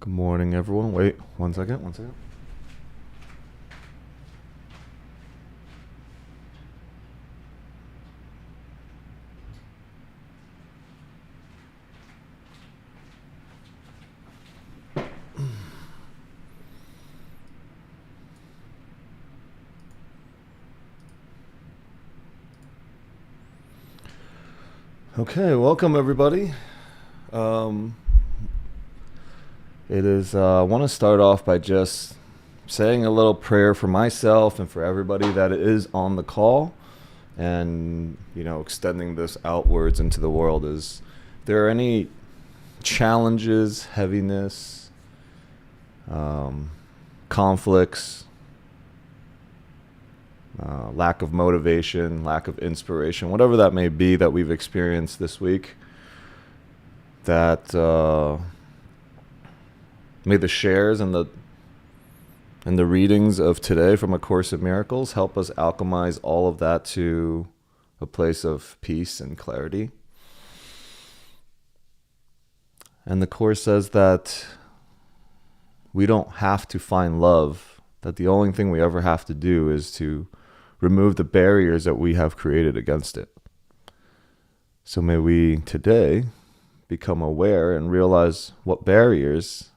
Good morning, everyone. Wait, one second, Okay, welcome everybody. Um, I want to start off by just saying a little prayer for myself and for everybody that is on the call, and extending this outwards into the world. Is there any challenges, heaviness, conflicts, lack of motivation, lack of inspiration, whatever that may be that we've experienced this week, that may the shares and the readings of today from A Course in Miracles help us alchemize all of that to a place of peace and clarity. And the Course says that we don't have to find love, that the only thing we ever have to do is to remove the barriers that we have created against it. So may we today become aware and realize what barriers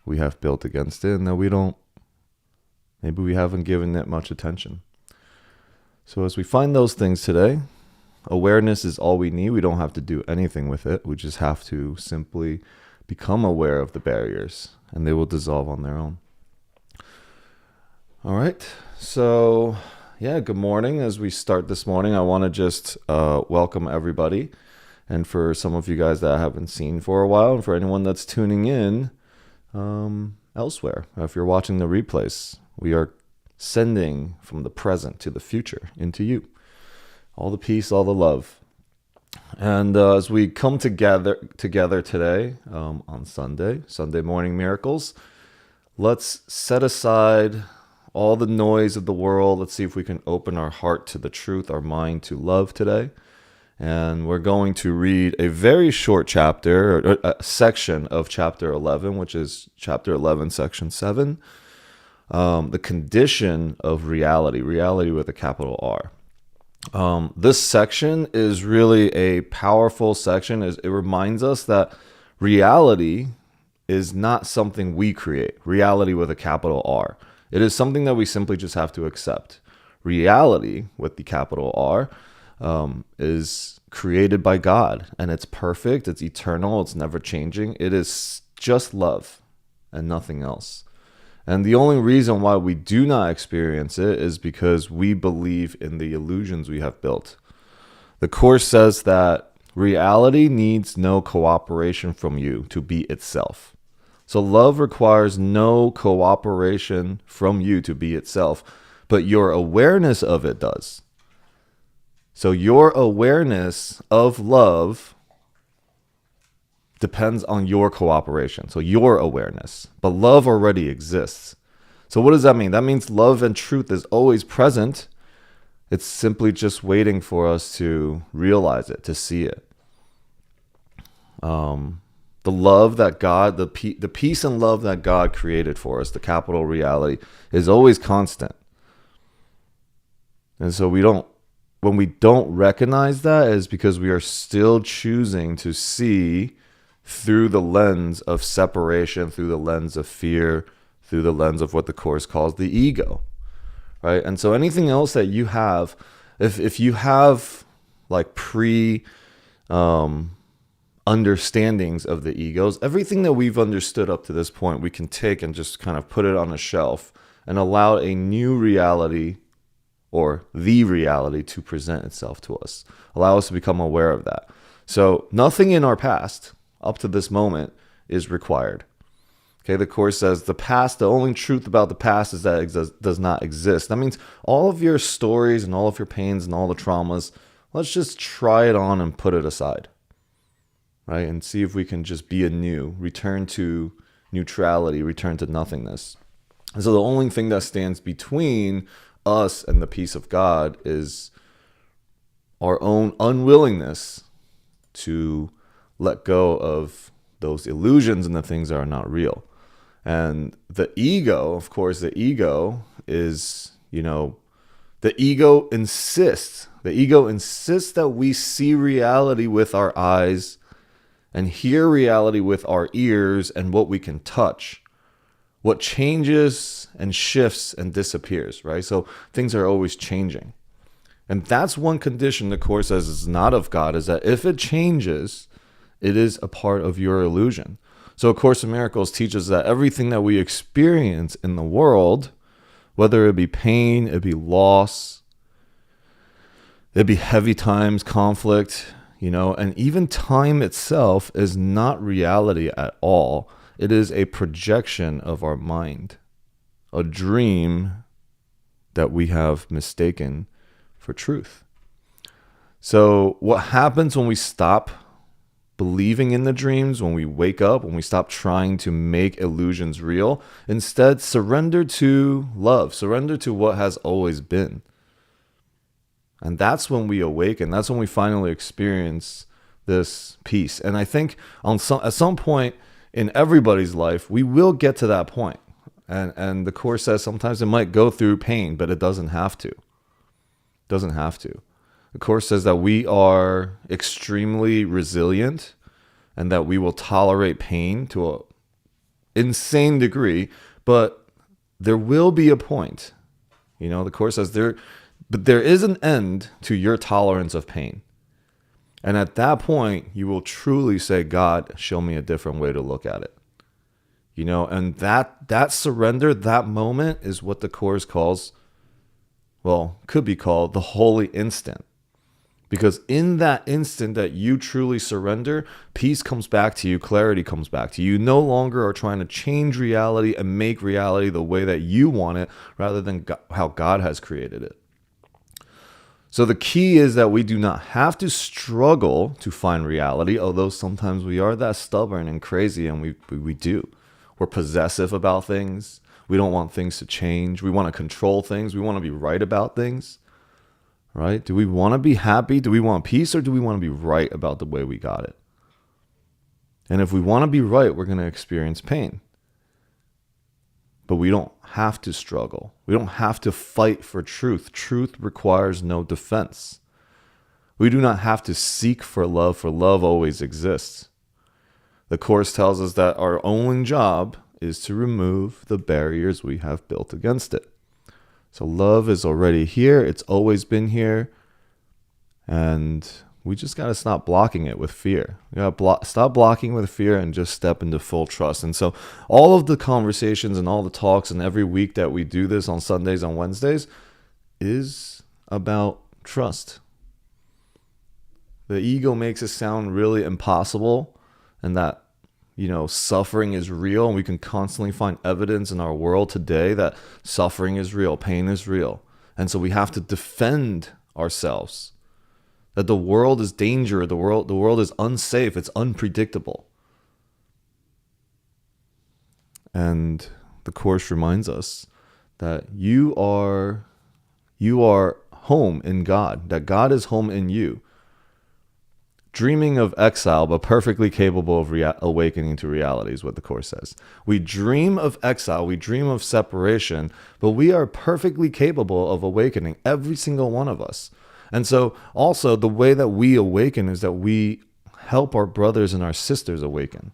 we have built against it, and that maybe we haven't given it much attention. So as we find those things today, awareness is all we need. We don't have to do anything with it. We just have to simply become aware of the barriers, and they will dissolve on their own. All right. So good morning. As we start this morning, I want to just welcome everybody. And for some of you guys that I haven't seen for a while, and for anyone that's tuning in elsewhere, if you're watching the replays, we are sending from the present to the future into you. All the peace, all the love. And as we come together today on Sunday morning miracles, let's set aside all the noise of the world. Let's see if we can open our heart to the truth, our mind to love today. And we're going to read a very short chapter, or a section of chapter 11, which is chapter 11, section 7, the condition of reality with a capital R. This section is really a powerful section. It reminds us that reality is not something we create, reality with a capital R. It is something that we simply just have to accept. Reality with the capital R is created by God, and it's perfect, it's eternal, it's never changing. It is just love and nothing else. And the only reason why we do not experience it is because we believe in the illusions we have built. The Course says that reality needs no cooperation from you to be itself. So love requires no cooperation from you to be itself, but your awareness of it does. So your awareness of love depends on your cooperation. So your awareness. But love already exists. So what does that mean? That means love and truth is always present. It's simply just waiting for us to realize it, to see it. The love that God, the peace and love that God created for us, the capital reality, is always constant. And so when we don't recognize that, is because we are still choosing to see through the lens of separation, through the lens of fear, through the lens of what the Course calls the ego, right? And so anything else that you have, if you have like understandings of the egos, everything that we've understood up to this point, we can take and just kind of put it on a shelf and allow a new reality, or the reality, to present itself to us. Allow us to become aware of that. So nothing in our past up to this moment is required. Okay, the Course says the only truth about the past is that it does not exist. That means all of your stories and all of your pains and all the traumas, let's just try it on and put it aside, right? And see if we can just be anew, return to neutrality, return to nothingness. And so the only thing that stands between us and the peace of God is our own unwillingness to let go of those illusions and the things that are not real. And the ego, of course, the ego is, the ego insists that we see reality with our eyes and hear reality with our ears and what we can touch. What changes and shifts and disappears, right? So things are always changing. And that's one condition the Course says is not of God, is that if it changes, it is a part of your illusion. So A Course in Miracles teaches that everything that we experience in the world, whether it be pain, it be loss, it be heavy times, conflict, and even time itself is not reality at all. It is a projection of our mind, a dream that we have mistaken for truth. So what happens when we stop believing in the dreams, when we wake up, when we stop trying to make illusions real, instead surrender to love, surrender to what has always been. And that's when we awaken. That's when we finally experience this peace. And I think at some point in everybody's life, we will get to that point. And the Course says sometimes it might go through pain, but it doesn't have to. It doesn't have to. The Course says that we are extremely resilient and that we will tolerate pain to an insane degree, but there will be a point. The Course says there is an end to your tolerance of pain. And at that point, you will truly say, God, show me a different way to look at it. And that surrender, that moment is what the Course calls, could be called the holy instant. Because in that instant that you truly surrender, peace comes back to you, clarity comes back to you. You no longer are trying to change reality and make reality the way that you want it, rather than how God has created it. So the key is that we do not have to struggle to find reality, although sometimes we are that stubborn and crazy, and we do. We're possessive about things. We don't want things to change. We want to control things. We want to be right about things, right? Do we want to be happy? Do we want peace? Or do we want to be right about the way we got it? And if we want to be right, we're going to experience pain. But we don't have to struggle. We don't have to fight for truth. Truth requires no defense. We do not have to seek for love always exists. The Course tells us that our only job is to remove the barriers we have built against it. So love is already here. It's always been here. And we just got to stop blocking it with fear. We got to stop blocking with fear and just step into full trust. And so all of the conversations and all the talks and every week that we do this on Sundays and Wednesdays is about trust. The ego makes it sound really impossible, and that, suffering is real, and we can constantly find evidence in our world today that suffering is real, pain is real. And so we have to defend ourselves. That the world is danger, the world is unsafe, it's unpredictable. And the Course reminds us that you are home in God, that God is home in you. Dreaming of exile, but perfectly capable of awakening to reality is what the Course says. We dream of exile, we dream of separation, but we are perfectly capable of awakening, every single one of us. And so also the way that we awaken is that we help our brothers and our sisters awaken,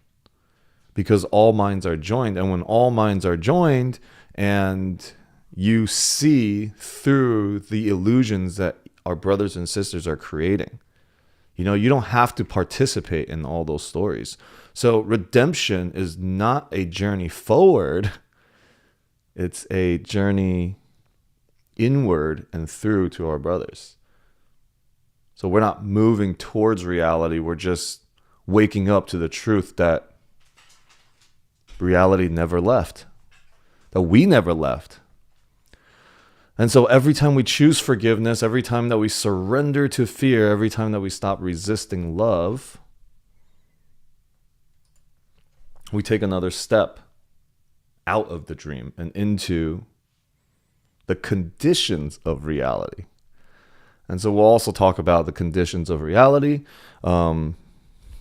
because all minds are joined. And when all minds are joined and you see through the illusions that our brothers and sisters are creating, you don't have to participate in all those stories. So redemption is not a journey forward. It's a journey inward and through to our brothers. So we're not moving towards reality. We're just waking up to the truth that reality never left, that we never left. And so every time we choose forgiveness, every time that we surrender to fear, every time that we stop resisting love, we take another step out of the dream and into the conditions of reality. And so we'll also talk about the conditions of reality,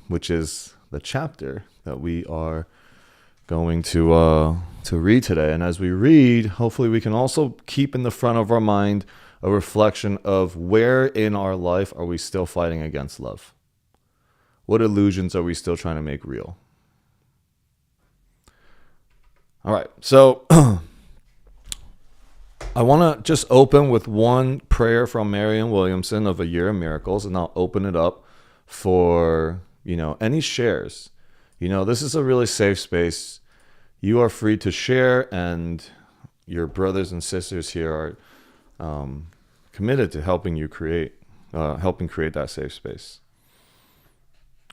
which is the chapter that we are going to read today. And as we read, hopefully we can also keep in the front of our mind a reflection of where in our life are we still fighting against love? What illusions are we still trying to make real? All right, so I want to just open with one prayer from Marianne Williamson of A Year of Miracles, and I'll open it up for, any shares. This is a really safe space. You are free to share, and your brothers and sisters here are committed to helping you create that safe space.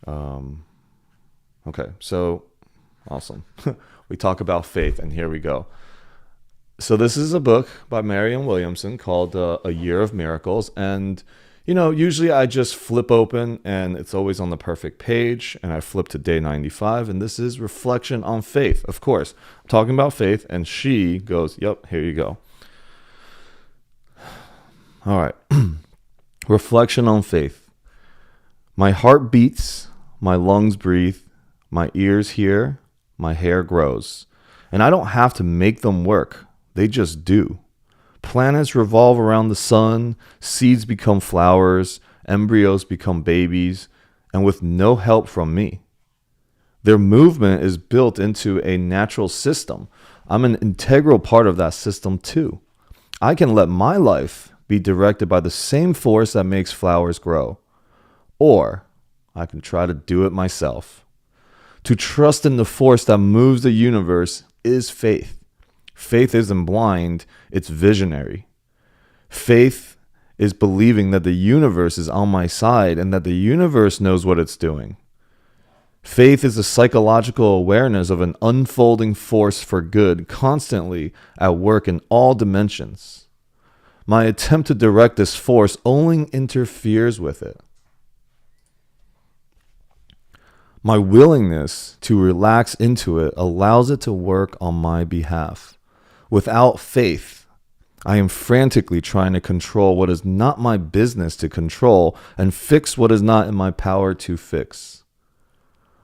Okay, so awesome. We talk about faith, and here we go. So this is a book by Marianne Williamson called A Year of Miracles. And, usually I just flip open and it's always on the perfect page. And I flip to day 95. And this is Reflection on Faith. Of course, I'm talking about faith. And she goes, yep, here you go. All right. Reflection on faith. My heart beats, my lungs breathe, my ears hear, my hair grows. And I don't have to make them work. They just do. Planets revolve around the sun, seeds become flowers, embryos become babies, and with no help from me. Their movement is built into a natural system. I'm an integral part of that system too. I can let my life be directed by the same force that makes flowers grow. Or I can try to do it myself. To trust in the force that moves the universe is faith. Faith isn't blind, it's visionary. Faith is believing that the universe is on my side and that the universe knows what it's doing. Faith is a psychological awareness of an unfolding force for good constantly at work in all dimensions. My attempt to direct this force only interferes with it. My willingness to relax into it allows it to work on my behalf. Without faith, I am frantically trying to control what is not my business to control and fix what is not in my power to fix.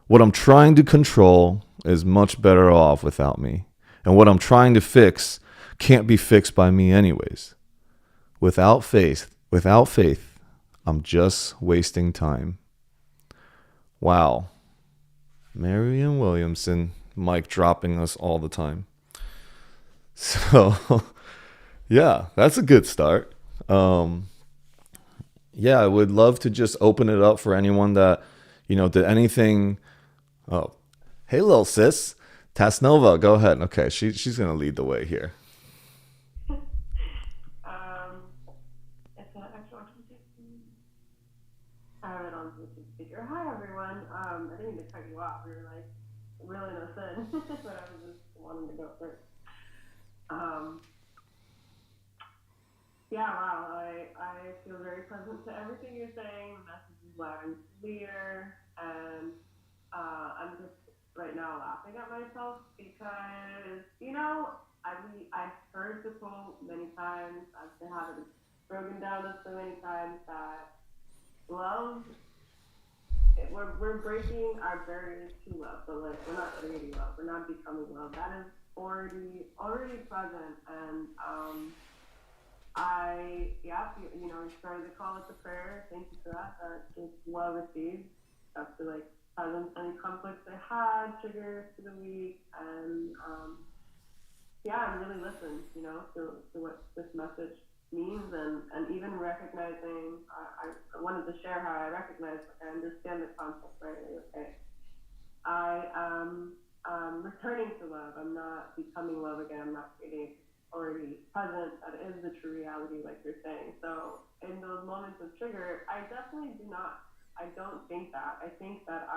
What I'm trying to control is much better off without me, and what I'm trying to fix can't be fixed by me anyways. Without faith, I'm just wasting time. Wow. Marianne Williamson, mic dropping us all the time. So, yeah, that's a good start. I would love to just open it up for anyone that, did anything. Oh, hey, little sis. Tasnova, go ahead. Okay, she's going to lead the way here. It's an extra I have it on Bluetooth speaker. Hi everyone. I didn't mean to cut you off. We were like really no sin, but I was just wanting to go first. Um, yeah, wow. I feel very present to everything you're saying. The message is loud and clear, and I'm just right now laughing at myself because I've heard the quote many times. I've had it broken down so many times that love we're breaking our barriers to love, but like we're not creating love, we're not becoming love. That is already present, and you started to call it the prayer. Thank you for that. That is well received. After like present any conflicts I had, triggers for the week, and I'm really listening, to what this message means, and even recognizing, I wanted to share how I recognize, I understand the concept, right? Like, okay, I am returning to love. I'm not becoming love again. I'm not creating it. Already present. That is the true reality, like you're saying. So in those moments of trigger, I definitely do not. I don't think that. I think that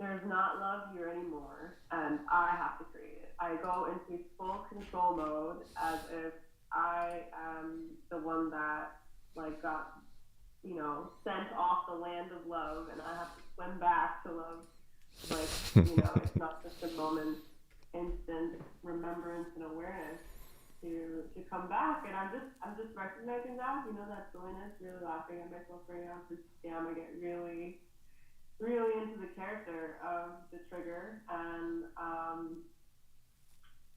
there's not love here anymore, and I have to create it. I go into full control mode as if I am the one that like got sent off the land of love, and I have to swim back to love. Like it's not just a moment, instant remembrance and awareness to come back, and I'm just recognizing that that silliness, really laughing at myself right now because I get really really into the character of the trigger, and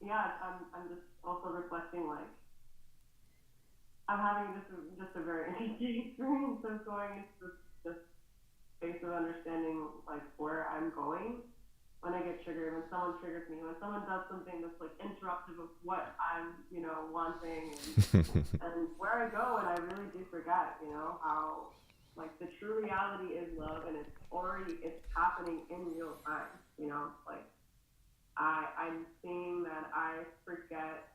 yeah, I'm just also reflecting like I'm having just a very interesting experience of going into this space of understanding like where I'm going when I get triggered, when someone triggers me, when someone does something that's like interruptive of what I'm, wanting, and where I go, and I really do forget, how like the true reality is love, and it's happening in real time, like I'm seeing that I forget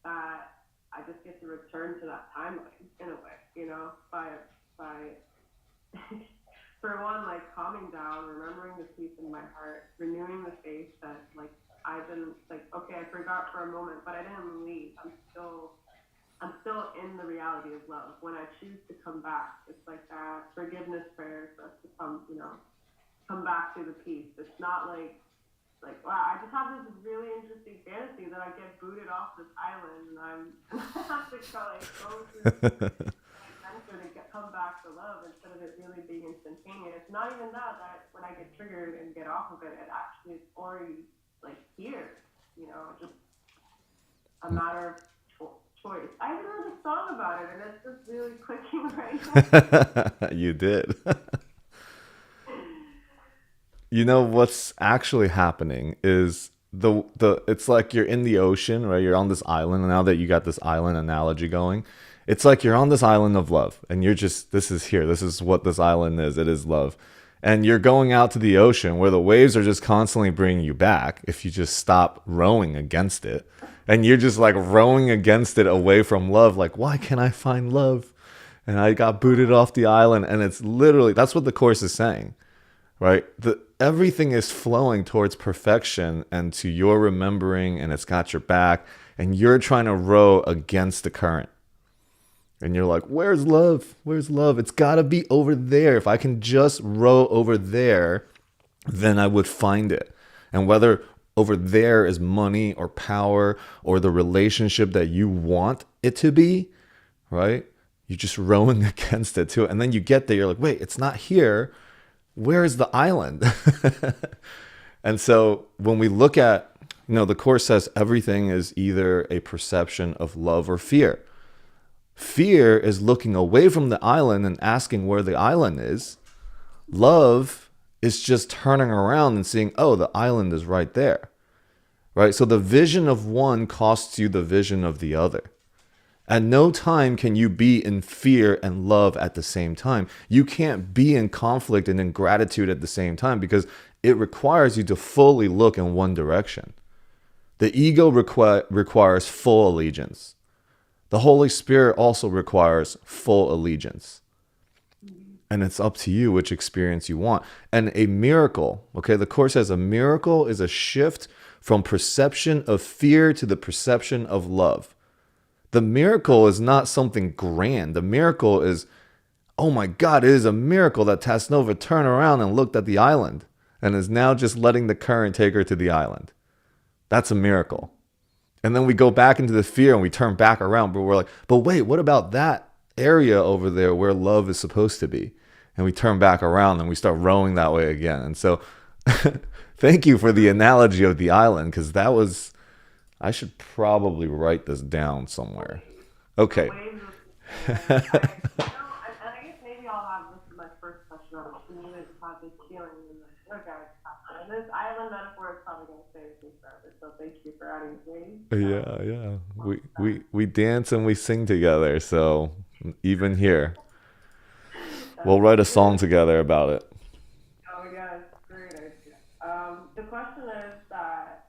that I just get to return to that timeline in a way, by for one, like calming down, remembering the peace in my heart, renewing the faith that like I've been like, okay, I forgot for a moment, but I didn't leave. I'm still in the reality of love. When I choose to come back, it's like that forgiveness prayer for us to come back to the peace. It's not like wow, I just have this really interesting fantasy that I get booted off this island, and I have to go through adventure to come back to love instead of it really being instantaneous. It's not even that when I get triggered and get off of it, it actually is already like here. Just a matter of choice. I even wrote a song about it, and it's just really clicking right now. You did. You know what's actually happening is the it's like you're in the ocean, right? You're on this island, and now that you got this island analogy going, it's like you're on this island of love, and you're just this is here. This is what this island is. It is love. And you're going out to the ocean where the waves are just constantly bringing you back if you just stop rowing against it. And you're just like rowing against it away from love, like, why can't I find love? And I got booted off the island. And it's literally, that's what the Course is saying, right? Everything is flowing towards perfection and to your remembering, and it's got your back, and you're trying to row against the current. And you're like, where's love? Where's love? It's got to be over there. If I can just row over there, then I would find it. And whether over there is money or power or the relationship that you want it to be, right? You're just rowing against it too. And then you get there, you're like, wait, it's not here. Where is the island? And so when we look at, the Course says everything is either a perception of love or fear. Fear is looking away from the island and asking where the island is. Love is just turning around and seeing, oh, the island is right there. Right? So the vision of one costs you the vision of the other. At no time can you be in fear and love at the same time. You can't be in conflict and in gratitude at the same time because it requires you to fully look in one direction. The ego requires full allegiance. The Holy Spirit also requires full allegiance. And it's up to you which experience you want. And a miracle, okay, the Course says a miracle is a shift from perception of fear to the perception of love. The miracle is not something grand. The miracle is, oh my God, it is a miracle that Tasnova turned around and looked at the island and is now just letting the current take her to the island. That's a miracle. And then we go back into the fear and we turn back around, but we're like, but wait, what about that area over there where love is supposed to be? And we turn back around and we start rowing that way again. And so thank you for the analogy of the island, because I should probably write this down somewhere. Okay. And I guess maybe I'll have this is my first question on it. You guys have this feeling and like, okay, and this island metaphor is probably going to stay with me forever. So thank you for adding waves. Yeah, yeah. We dance and we sing together. So even here, we'll write a song together about it. Oh my god, it's a great idea. The question is that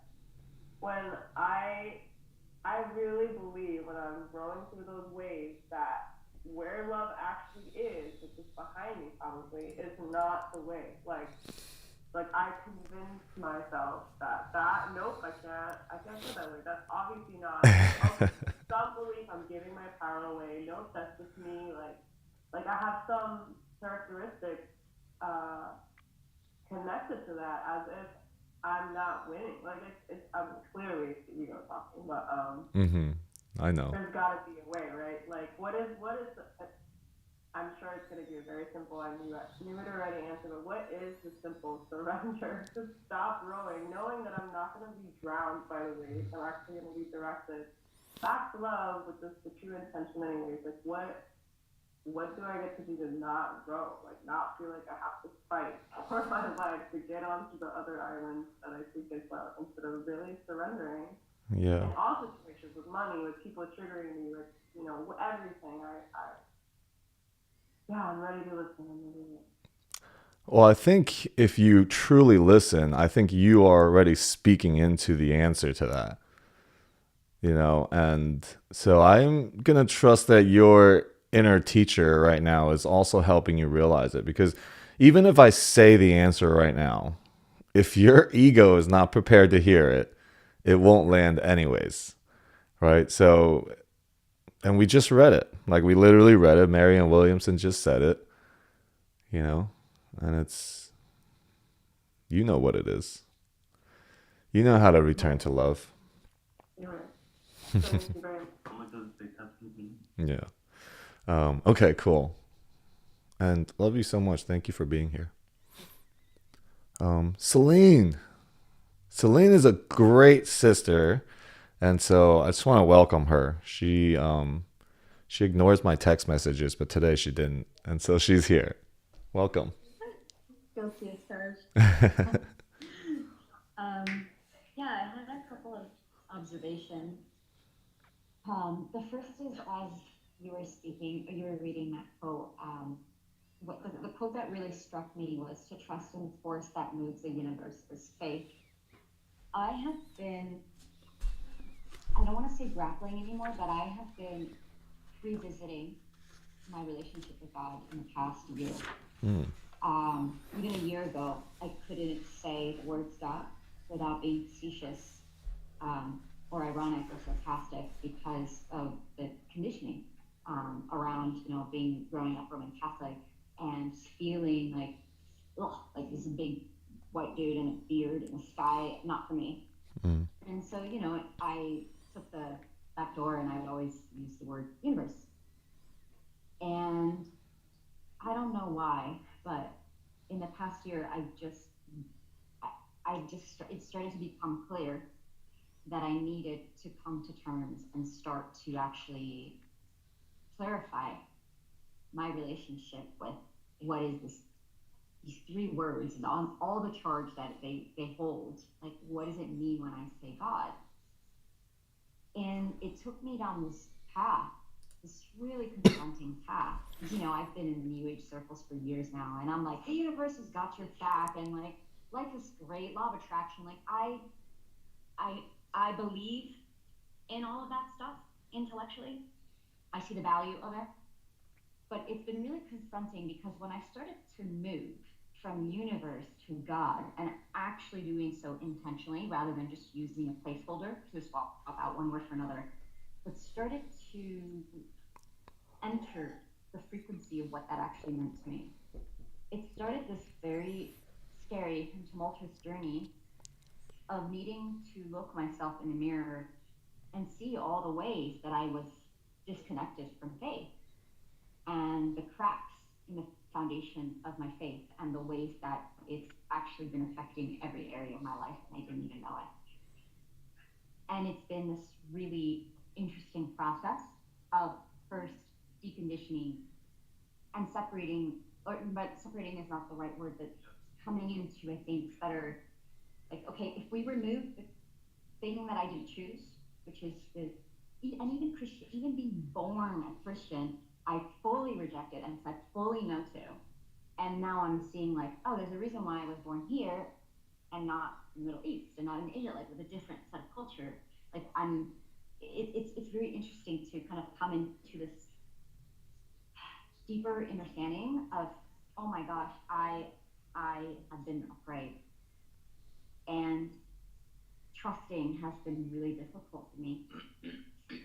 when I really believe when I'm rowing through those waves that where love actually is, which is behind me probably, is not the way. Like I convinced myself that nope, I can't feel that way. That's obviously not. Some belief I'm giving my power away. No, that's just me. Like I have some characteristics uh, connected to that as if I'm not winning. Like I'm clearly it's the ego talking, but Mm-hmm. I know. there's got to be a way, right? Like what is I'm sure it's going to be a very simple. Knew it already answer, but what is the simple surrender? To stop rowing, knowing that I'm not going to be drowned by the waves. I'm actually going to be directed back to love with just the true intention, anyways. Like what do I get to do to not row? Like not feel like I have to fight for my life to get onto the other islands that I think is love instead of really surrendering Yeah. in all situations with money, with people triggering me, with everything. Yeah, I'm ready to listen. I'm ready to listen. Well, I think if you truly listen, I think you are already speaking into the answer to that, and so I'm going to trust that your inner teacher right now is also helping you realize it because even if I say the answer right now, if your ego is not prepared to hear it, it won't land anyways, right? So, and we just read it. Like we literally read it. Marianne Williamson just said it, you know, and it's, you know what it is. You know how to return Right. to love. You're right. Thank you very much. Yeah. Okay, cool. And love you so much. Thank you for being here. Celine. Celine is a great sister. And so I just want to welcome her. She ignores my text messages, but today she didn't. And so she's here. Welcome. Guilty as charged. um, yeah, I had a couple of observations. The first is as you were speaking, or you were reading that quote. What the quote that really struck me was to trust in the force that moves the universe is faith. I have been, I don't want to say grappling anymore, but I have been revisiting my relationship with God in the past year. Even a year ago, I couldn't say the word stop without being facetious or ironic or sarcastic because of the conditioning around, being growing up Roman Catholic and feeling like, ugh, like this big white dude in a beard in the sky, not for me. Mm. And so, I took the back door and I would always use the word universe. And I don't know why, but in the past year, it started to become clear that I needed to come to terms and start to actually clarify my relationship with what is these three words and all the charge that they hold. Like, what does it mean when I say God? And it took me down this path, this really confronting path. I've been in the New Age circles for years now, and I'm like, the universe has got your back, and like, life is great, law of attraction. Like, I, I believe in all of that stuff intellectually. I see the value of it, but it's been really confronting because when I started to move from universe to God and actually doing so intentionally rather than just using a placeholder to swap out one word for another, but started to enter the frequency of what that actually meant to me. It started this very scary and tumultuous journey of needing to look myself in the mirror and see all the ways that I was disconnected from faith and the cracks in the foundation of my faith and the ways that it's actually been affecting every area of my life and I didn't even know it. And it's been this really interesting process of first deconditioning and separating, but separating is not the right word, but coming into, I think, better, like, okay, if we remove the thing that I didn't choose, which is and even Christian, even being born a Christian, I fully rejected and said fully no to. And now I'm seeing like, oh, there's a reason why I was born here and not in the Middle East and not in Asia, like with a different set of culture. Like it's very interesting to kind of come into this deeper understanding of, oh my gosh, I have been afraid, and trusting has been really difficult for me.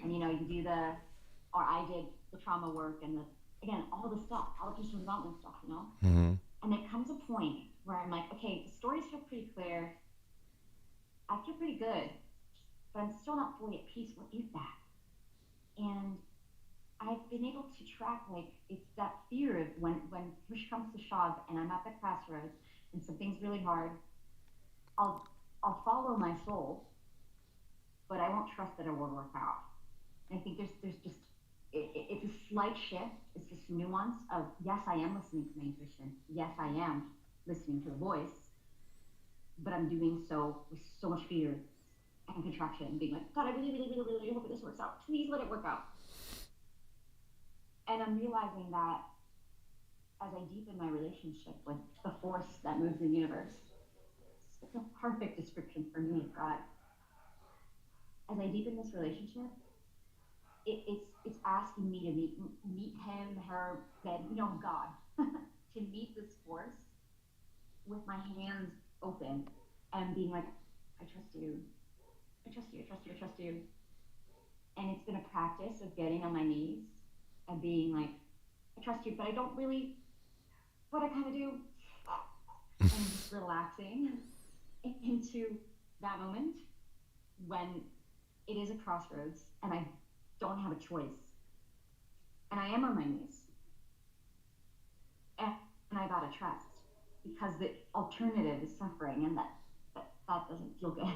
And you do or I did the trauma work and again, all the stuff, all the personal development stuff. Mm-hmm. And it comes a point where I'm like, okay, the stories feel pretty clear. I feel pretty good, but I'm still not fully at peace. What is that? And I've been able to track, like, it's that fear of when push comes to shove and I'm at the crossroads and something's really hard. I'll I'll follow my soul, but I won't trust that it will work out. And I think there's just it's a slight shift. It's this nuance of, yes, I am listening to my intuition. Yes, I am listening to the voice, but I'm doing so with so much fear and contraction, being like, God, I really, really, really, really hope this works out. Please let it work out. And I'm realizing that as I deepen my relationship with the force that moves the universe, it's a perfect description for me, God. As I deepen this relationship, it's asking me to meet him, her, then God, to meet this force with my hands open and being like, I trust you, I trust you, I trust you, I trust you. And it's been a practice of getting on my knees and being like, I trust you, but I don't really, but I kind of do, and just relaxing into that moment when it is a crossroads and I don't have a choice. And I am on my knees. And I gotta trust because the alternative is suffering, and that doesn't feel good.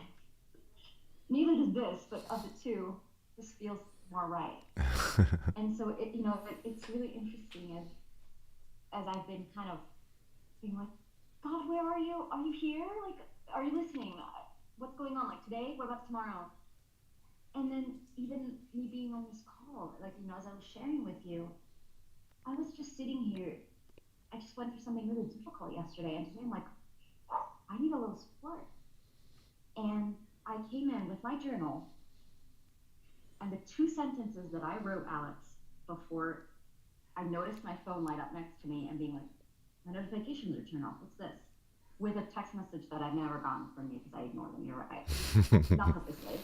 Neither does this, but of the two, this feels more right. And so it's really interesting as I've been kind of being like, God, where are you? Are you here? Like, are you listening? What's going on? Like today? What about tomorrow? And then even me being on this call, like, as I was sharing with you, I was just sitting here. I just went through something really difficult yesterday, and today I'm like, I need a little support. And I came in with my journal, and the two sentences that I wrote, Alex, before I noticed my phone light up next to me and being like, my notifications are turned off. What's this? With a text message that I've never gotten from you because I ignore them. You're right. Not purposely.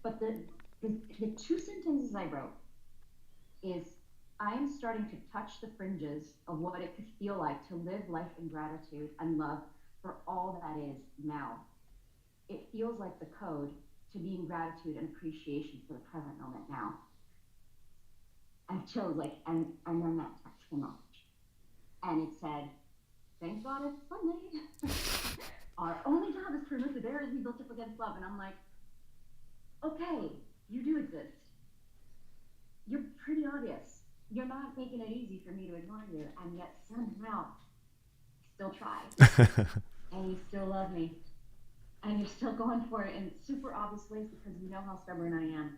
But the two sentences I wrote is, I am starting to touch the fringes of what it could feel like to live life in gratitude and love for all that is now. It feels like the code to be in gratitude and appreciation for the present moment now. I chose, like, and then that text came up. And it said, thank God it's Sunday. Our only job is to remove the barriers we built up against love. And I'm like, okay, you do exist. You're pretty obvious. You're not making it easy for me to ignore you, and yet somehow still try. And you still love me. And you're still going for it in super obvious ways because you know how stubborn I am.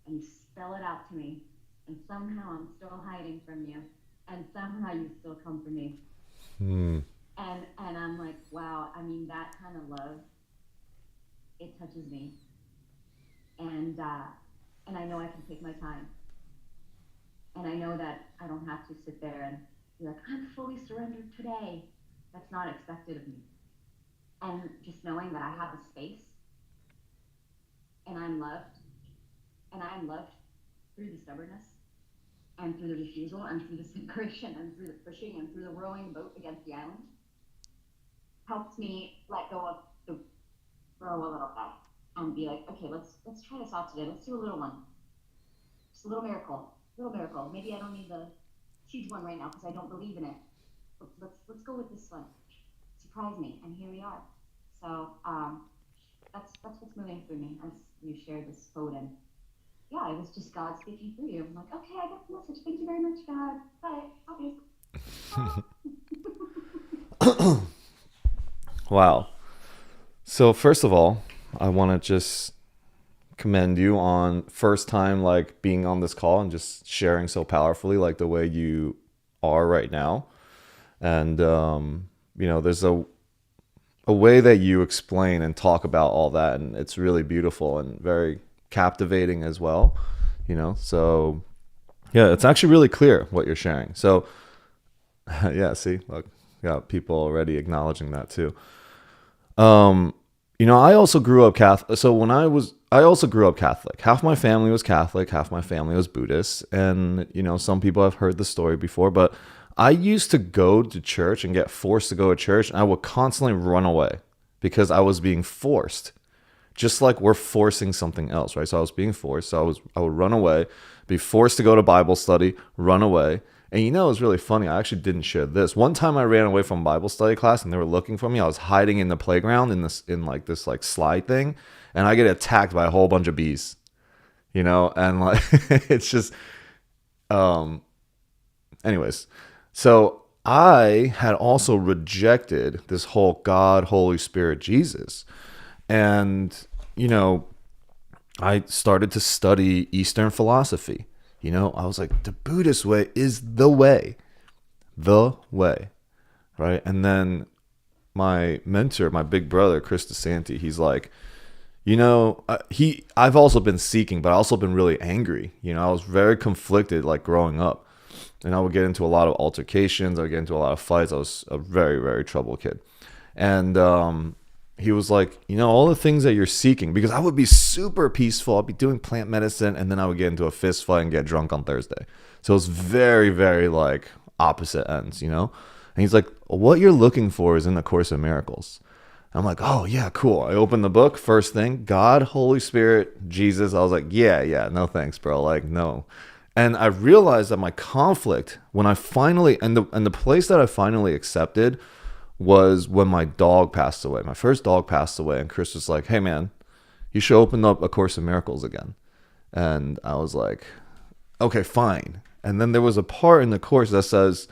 And you spell it out to me. And somehow I'm still hiding from you. And somehow you still come for me. And I'm like, wow, I mean, that kind of love, it touches me. And I know I can take my time. And I know that I don't have to sit there and be like, I'm fully surrendered today. That's not expected of me. And just knowing that I have a space and I'm loved through the stubbornness and through the refusal and through the separation and through the pushing and through the rowing the boat against the island helps me let go of the row a little bit and be like, okay, let's try this out today. Let's do a little one. Just a little miracle. Little miracle. Maybe I don't need the huge one right now because I don't believe in it. But let's go with this one. Surprise me, and here we are. So that's what's moving through me as you shared this quote, and yeah, it was just God speaking through you. I'm like, okay, I got the message. Thank you very much, God. Bye. Okay. Wow. So first of all, I want to just commend you on first time like being on this call and just sharing so powerfully like the way you are right now. And there's a way that you explain and talk about all that, and it's really beautiful and very captivating as well. So yeah, it's actually really clear what you're sharing. So yeah, see, look, got people already acknowledging that too. I also grew up Catholic. So I also grew up Catholic. Half my family was Catholic, half my family was Buddhist. And, some people have heard the story before, but I used to go to church and get forced to go to church, and I would constantly run away because I was being forced just like we're forcing something else, right? So I was being forced. So I would run away, be forced to go to Bible study, run away. And it was really funny. I actually didn't share this. One time I ran away from Bible study class and they were looking for me. I was hiding in the playground in this slide thing, and I get attacked by a whole bunch of bees. And like it's just anyways. So I had also rejected this whole God, Holy Spirit, Jesus. And, I started to study Eastern philosophy. I was like, the Buddhist way is the way, right? And then my mentor, my big brother, Chris DeSanti, he's like, I've also been seeking, but I also been really angry. I was very conflicted, like growing up, and I would get into a lot of altercations. I would get into a lot of fights. I was a very, very troubled kid. And, he was like, all the things that you're seeking, because I would be super peaceful. I'd be doing plant medicine, and then I would get into a fist fight and get drunk on Thursday. So it's very, very like opposite ends, And he's like, what you're looking for is in the Course in Miracles. And I'm like, oh yeah, cool. I opened the book, first thing, God, Holy Spirit, Jesus. I was like, yeah, no thanks, bro. Like, no. And I realized that my conflict, when I finally, and the place that I finally accepted was when my dog passed away. My first dog passed away, and Chris was like, hey man, you should open up A Course in Miracles again. And I was like, okay, fine. And then there was a part in the course that says,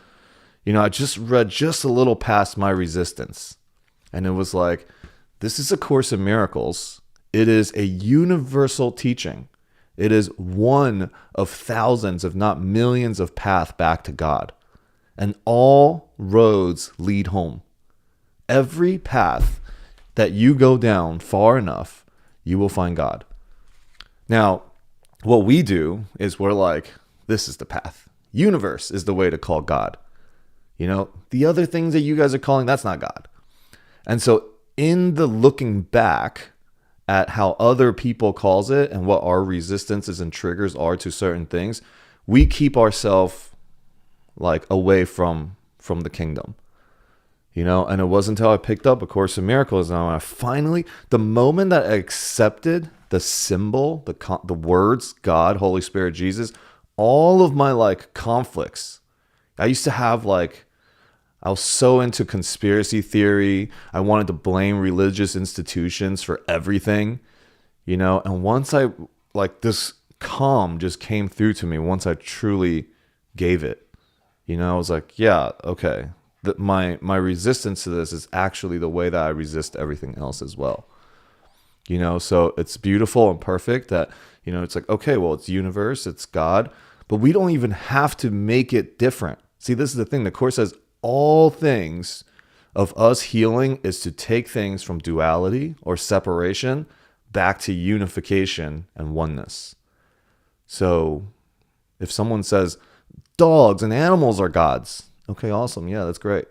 I just read just a little past my resistance. And it was like, this is A Course in Miracles. It is a universal teaching. It is one of thousands, if not millions, of paths back to God. And all roads lead home. Every path that you go down far enough, you will find God. Now, what we do is we're like, this is the path. Universe is the way to call God. The other things that you guys are calling, that's not God. And so in the looking back at how other people calls it and what our resistances and triggers are to certain things, we keep ourselves like away from the kingdom. And it wasn't until I picked up A Course in Miracles, and I finally, the moment that I accepted the symbol, the words, God, Holy Spirit, Jesus, all of my like conflicts. I used to have like, I was so into conspiracy theory. I wanted to blame religious institutions for everything, and once I, like, this calm just came through to me once I truly gave it. I was like, yeah, okay. My resistance to this is actually the way that I resist everything else as well. So it's beautiful and perfect that, it's like, okay, well, it's universe, it's God, but we don't even have to make it different. See, this is the thing. The Course says all things of us healing is to take things from duality or separation back to unification and oneness. So if someone says dogs and animals are gods, okay, awesome. Yeah, that's great.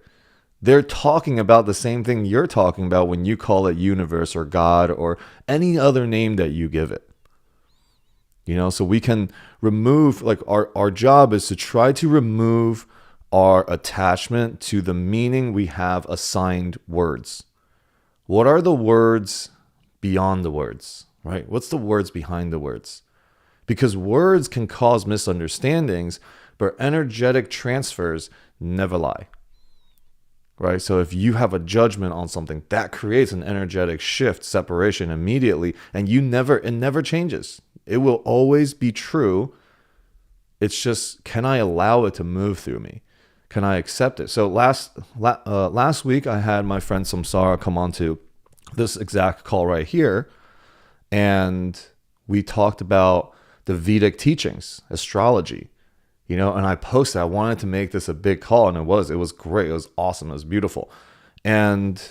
They're talking about the same thing you're talking about when you call it universe or God or any other name that you give it. So we can remove, like, our job is to try to remove our attachment to the meaning we have assigned words. What are the words beyond the words, right? What's the words behind the words? Because words can cause misunderstandings, but energetic transfers never lie, right? So if you have a judgment on something, that creates an energetic shift, separation immediately, and it never changes. It will always be true. It's just, can I allow it to move through me? Can I accept it? So last week, I had my friend Samsara come on to this exact call right here, and we talked about the Vedic teachings, astrology. And I posted, I wanted to make this a big call, and it was great. It was awesome. It was beautiful. And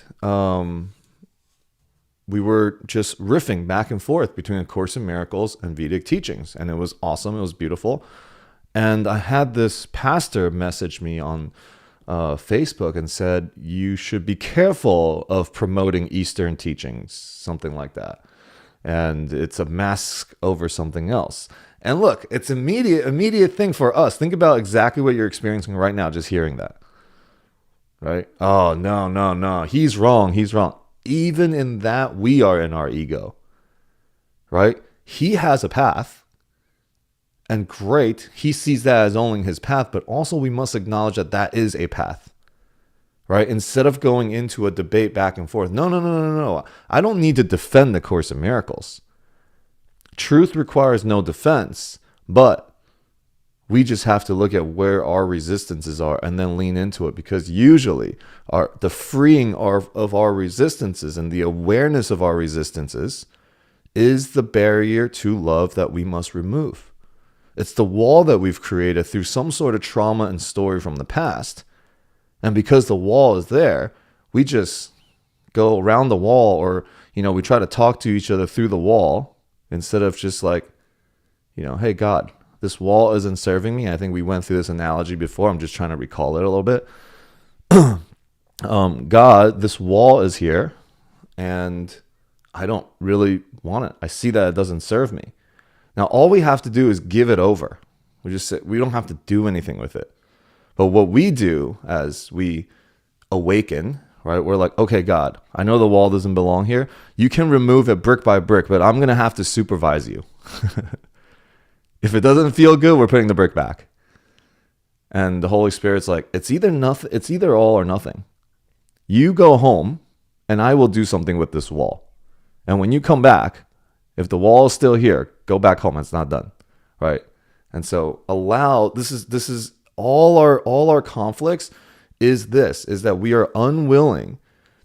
we were just riffing back and forth between A Course in Miracles and Vedic teachings. And it was awesome. It was beautiful. And I had this pastor message me on Facebook and said, you should be careful of promoting Eastern teachings, something like that. And it's a mask over something else. And look, it's immediate thing for us. Think about exactly what you're experiencing right now, just hearing that. Right? Oh, no. He's wrong. Even in that, we are in our ego. right? He has a path, and great, he sees that as only his path, but also we must acknowledge that that is a path, right? Instead of going into a debate back and forth, no. I don't need to defend the Course in Miracles. Truth requires no defense, but we just have to look at where our resistances are and then lean into it, because usually the freeing of our resistances and the awareness of our resistances is the barrier to love that we must remove. It's the wall that we've created through some sort of trauma and story from the past. And because the wall is there, we just go around the wall, or, we try to talk to each other through the wall instead of just like, hey, God, this wall isn't serving me. I think we went through this analogy before. I'm just trying to recall it a little bit. God, this wall is here and I don't really want it. I see that it doesn't serve me. Now, all we have to do is give it over. We don't have to do anything with it. But what we do as we awaken, right? We're like, okay, God, I know the wall doesn't belong here. You can remove it brick by brick, but I'm going to have to supervise you. If it doesn't feel good, we're putting the brick back. And the Holy Spirit's like, it's either all or nothing. You go home and I will do something with this wall. And when you come back, if the wall is still here, go back home. It's not done. Right? And so this is all our conflicts is that we are unwilling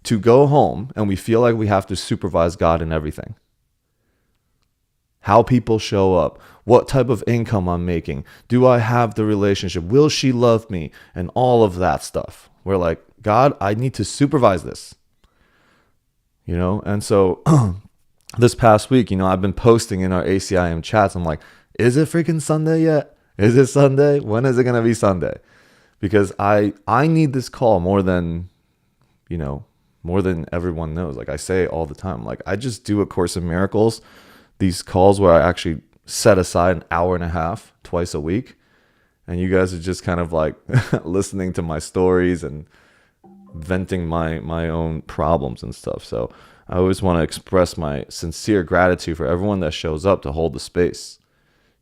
to go home and we feel like we have to supervise God in everything. How people show up, what type of income I'm making, do I have the relationship, will she love me, and all of that stuff. We're like, God, I need to supervise this. And so this past week, I've been posting in our ACIM chats. I'm like, is it freaking Sunday yet? Is it Sunday? When is it going to be Sunday? Because I need this call more than everyone knows. Like I say all the time, like I just do A Course in Miracles, these calls where I actually set aside an hour and a half twice a week. And you guys are just kind of like listening to my stories and venting my own problems and stuff. So I always want to express my sincere gratitude for everyone that shows up to hold the space,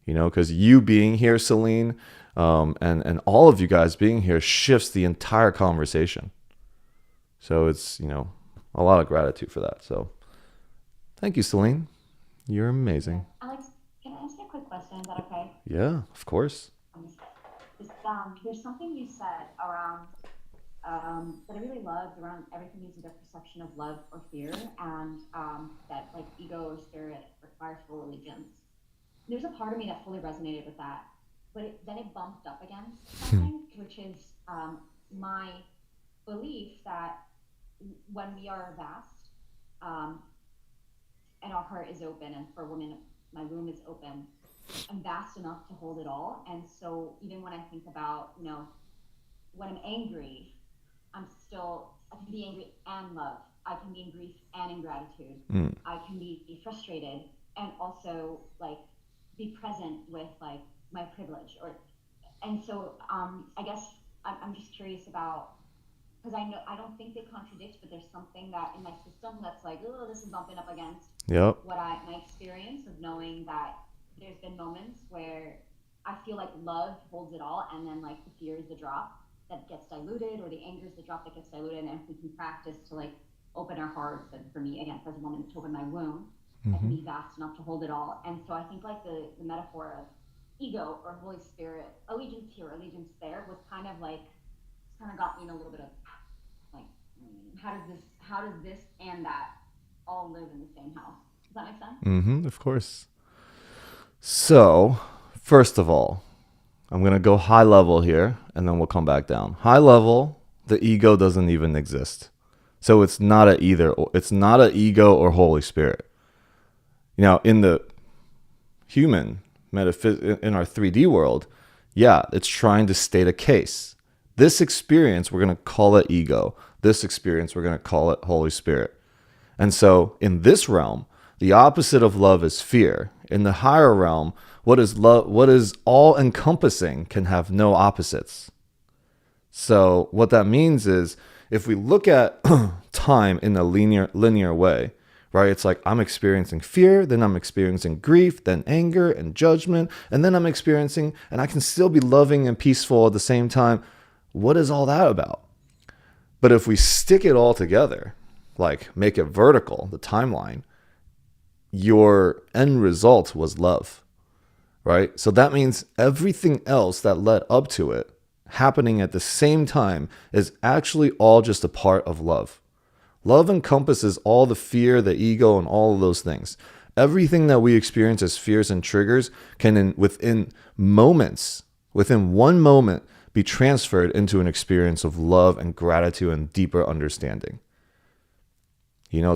because you being here, Celine, and all of you guys being here shifts the entire conversation. So it's, a lot of gratitude for that. So thank you, Celine. You're amazing. Alex, can I ask you a quick question? Is that okay? Yeah, of course. There's something you said around that I really loved around everything is either perception of love or fear, and that like ego or spirit requires full allegiance. There's a part of me that fully resonated with that, but then it bumped up against something, which is my belief that when we are vast, and our heart is open, and for women, my womb is open, I'm vast enough to hold it all. And so even when I think about, when I'm angry, I can be angry and love. I can be in grief and in gratitude. I can be frustrated and also like be present with like my privilege and so I guess I'm just curious about, because I don't think they contradict, but there's something that in my system that's like, oh, this is bumping up against my experience of knowing that there's been moments where I feel like love holds it all, and then like the fear is the drop that gets diluted, or the anger is the drop that gets diluted. And if we can practice to like open our hearts, and for me, again, as a woman, to open my womb, I can be vast enough to hold it all. And so I think like the metaphor of ego or Holy Spirit, allegiance here, allegiance there, was kind of got me in a little bit of like, how does this and that all live in the same house? Does that make sense? Of course. So, first of all, I'm going to go high level here, and then we'll come back down. High level, the ego doesn't even exist. So it's not it's not an ego or Holy Spirit. In the human in our 3D world, it's trying to state a case. This experience, we're going to call it ego. This experience, we're going to call it Holy Spirit. And so in this realm, the opposite of love is fear. In the higher realm, what is love? What is all encompassing can have no opposites. So what that means is, if we look at time in a linear way, right? It's like I'm experiencing fear, then I'm experiencing grief, then anger and judgment, and then I'm experiencing, and I can still be loving and peaceful at the same time. What is all that about? But if we stick it all together, like make it vertical, the timeline, your end result was love, right? So that means everything else that led up to it happening at the same time is actually all just a part of love. Love encompasses all the fear, the ego, and all of those things. Everything that we experience as fears and triggers can, within moments, within one moment, be transferred into an experience of love and gratitude and deeper understanding.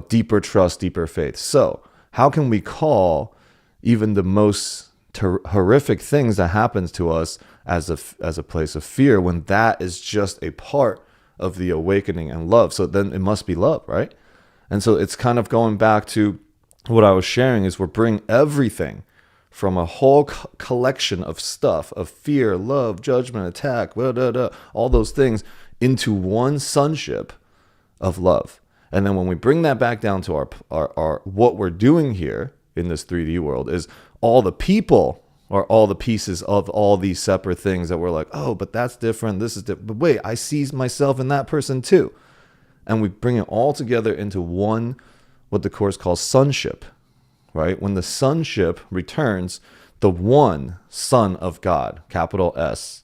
Deeper trust, deeper faith. So how can we call even the most horrific things that happens to us as a place of fear when that is just a part of the awakening and love? So then it must be love, right? And so it's kind of going back to what I was sharing is we're bringing everything from a whole collection of stuff of fear, love, judgment, attack, all those things into one sonship of love. And then when we bring that back down to our what we're doing here in this 3D world is all the people are all the pieces of all these separate things that we're like, oh, but that's different. This is different. But wait, I see myself in that person too. And we bring it all together into one, what the Course calls sonship, right? When the sonship returns, the one Son of God, capital S,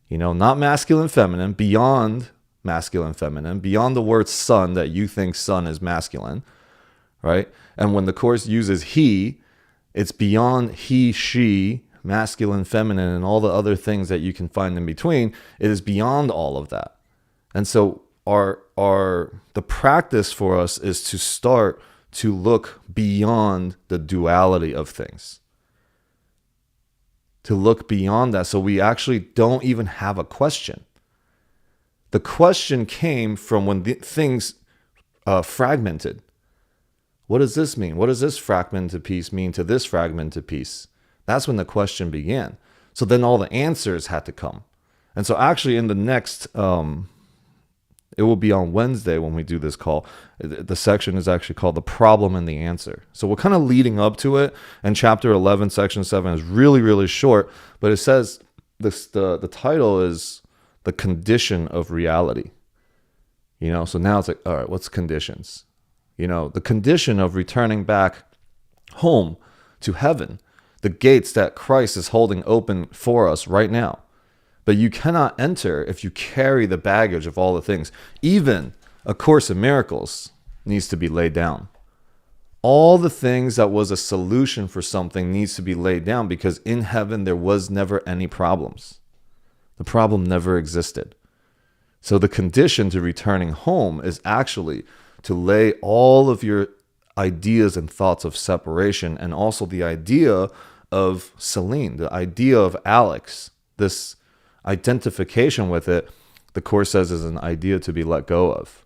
not masculine, feminine, beyond masculine, feminine, beyond the word son that you think son is masculine, right? And when the Course uses he, it's beyond he, she, masculine, feminine, and all the other things that you can find in between. It is beyond all of that. And so the practice for us is to start to look beyond the duality of things. To look beyond that so we actually don't even have a question. The question came from when things fragmented. What does this mean? What does this fragmented piece mean to this fragmented piece? That's when the question began. So then all the answers had to come. And so actually in the next, it will be on Wednesday when we do this call. The section is actually called The Problem and the Answer. So we're kind of leading up to it. And chapter 11, section 7 is really, really short. But it says, the title is The Condition of Reality. So now it's like, all right, what's conditions? The condition of returning back home to heaven, the gates that Christ is holding open for us right now. But you cannot enter if you carry the baggage of all the things. Even A Course in Miracles needs to be laid down. All the things that was a solution for something needs to be laid down because in heaven there was never any problems. The problem never existed. So the condition to returning home is actually to lay all of your ideas and thoughts of separation and also the idea of Celine, the idea of Alex, this identification with it, the Course says is an idea to be let go of.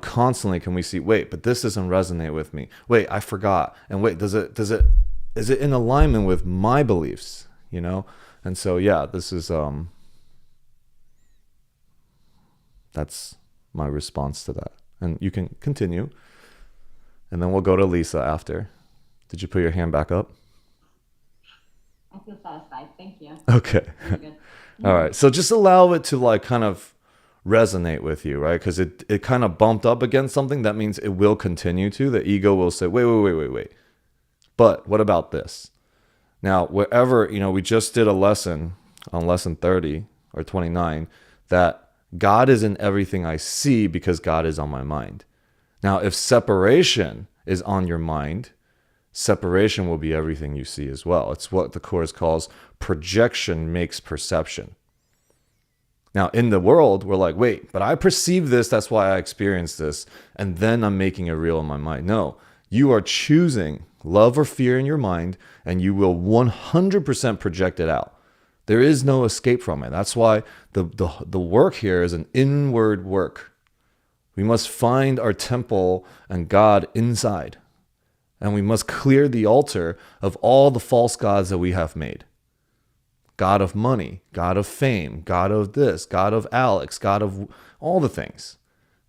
Constantly can we see, wait, but this doesn't resonate with me. Wait, I forgot. And wait, is it in alignment with my beliefs? And so, yeah, this is, that's my response to that. And you can continue. And then we'll go to Lisa after. Did you put your hand back up? I feel satisfied. Thank you. Okay. All right. So just allow it to kind of resonate with you, right? Because it kind of bumped up against something. That means it will continue to. The ego will say, wait. But what about this? Now, wherever, we just did a lesson on lesson 30 or 29 that God is in everything I see because God is on my mind. Now, if separation is on your mind, separation will be everything you see as well. It's what the Course calls projection makes perception. Now, in the world, we're like, wait, but I perceive this, that's why I experience this, and then I'm making it real in my mind. No, you are choosing love or fear in your mind, and you will 100% project it out. There is no escape from it. That's why the work here is an inward work. We must find our temple and God inside. And we must clear the altar of all the false gods that we have made. God of money, God of fame, God of this, God of Alex, God of all the things.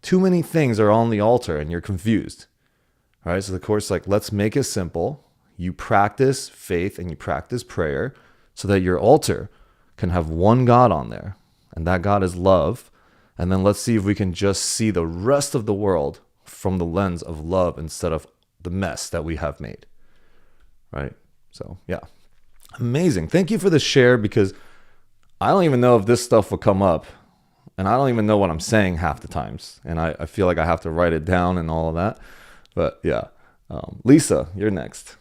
Too many things are on the altar and you're confused. right? So the course, like, let's make it simple. You practice faith and you practice prayer so that your altar can have one God on there, and that God is love. And then let's see if we can just see the rest of the world from the lens of love instead of the mess that we have made, right? So, yeah, amazing. Thank you for the share, because I don't even know if this stuff will come up, and I don't even know what I'm saying half the times. And I feel like I have to write it down and all of that. But yeah, Lisa, you're next.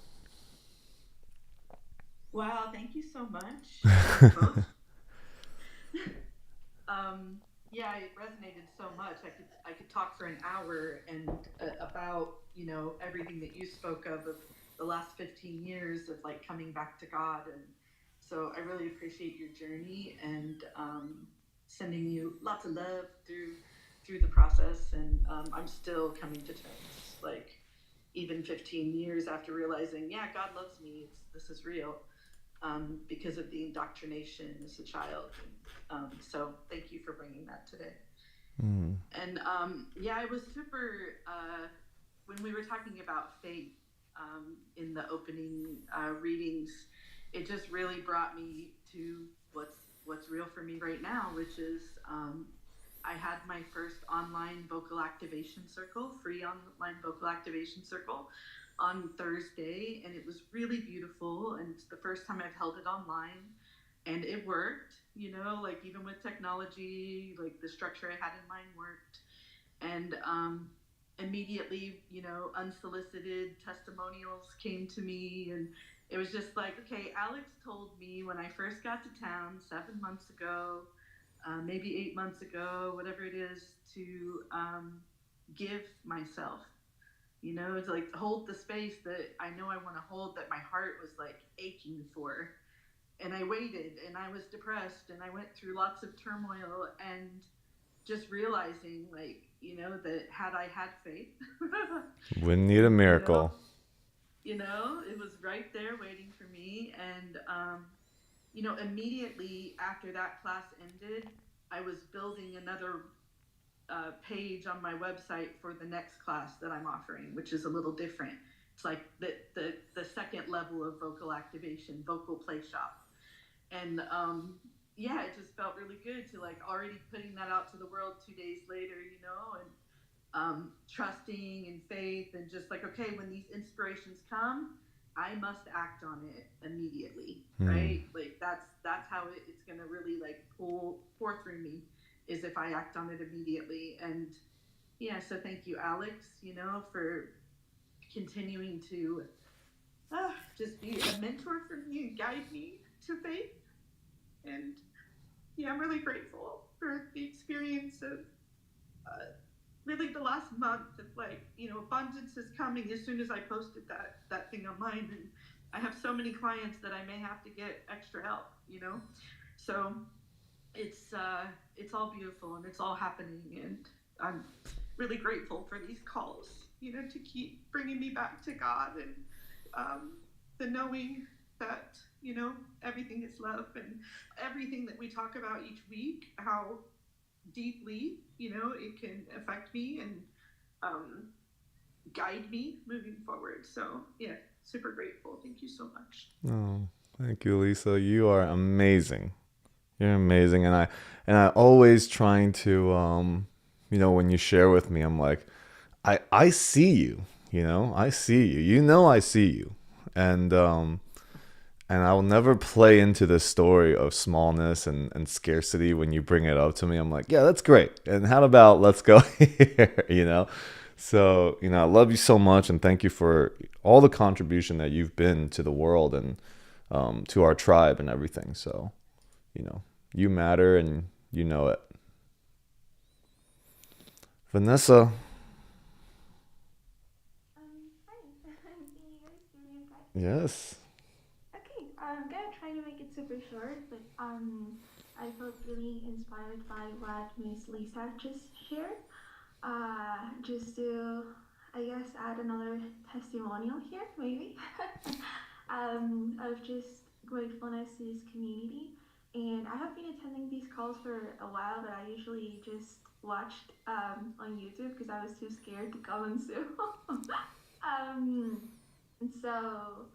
Wow, thank you so much, both. Yeah, it resonated so much. I could talk for an hour and about everything that you spoke of the last 15 years of like coming back to God, and so I really appreciate your journey and sending you lots of love through the process. And I'm still coming to terms, like even 15 years after realizing, yeah, God loves me. This is real because of the indoctrination as a child. So thank you for bringing that today. Mm. And yeah, I was super, when we were talking about faith in the opening readings, it just really brought me to what's real for me right now, which is I had my first online vocal activation circle, free online vocal activation circle on Thursday, and it was really beautiful. And it's the first time I've held it online, and it worked, like even with technology, like the structure I had in mind worked. And immediately, unsolicited testimonials came to me, and it was just like, okay, Alex told me when I first got to town 7 months ago, maybe 8 months ago, whatever it is, to give myself, to like hold the space that I know I want to hold, that my heart was like aching for. And I waited, and I was depressed, and I went through lots of turmoil, and just realizing, like, that had I had faith, We need a you know, miracle. it was right there waiting for me. And immediately after that class ended, I was building another page on my website for the next class that I'm offering, which is a little different. It's like the second level of vocal activation, vocal play shop. And yeah, it just felt really good to like already putting that out to the world 2 days later, and trusting and faith, and just like, okay, when these inspirations come, I must act on it immediately, Mm. right? Like that's how it's gonna really like pour through me, is if I act on it immediately. And yeah, so thank you, Alex, for continuing to just be a mentor for me and guide me to faith. And yeah, I'm really grateful for the experience of really the last month of like, abundance is coming as soon as I posted that thing online. And I have so many clients that I may have to get extra help, so it's all beautiful and it's all happening. And I'm really grateful for these calls, to keep bringing me back to God, and the knowing that, everything is love, and everything that we talk about each week, how deeply, it can affect me and um, guide me moving forward. So yeah, super grateful. Thank you so much. Oh, thank you, Lisa. You are amazing. You're amazing, and I always trying to, when you share with me, I'm like, I see you. I see you. I see you, and I will never play into this story of smallness and scarcity when you bring it up to me. I'm like, yeah, that's great. And how about let's go here. So, I love you so much, and thank you for all the contribution that you've been to the world and to our tribe and everything. So, you know, you matter and you know it. Vanessa. Hi. Can you guys hear me okay? Yes. Okay, I'm gonna try to make it super short, but I felt really inspired by what Miss Lisa just shared. Just to, I guess, add another testimonial here, maybe, of just gratefulness to this community. And I have been attending these calls for a while, but I usually just watched on YouTube because I was too scared to come on Zoom. um, and so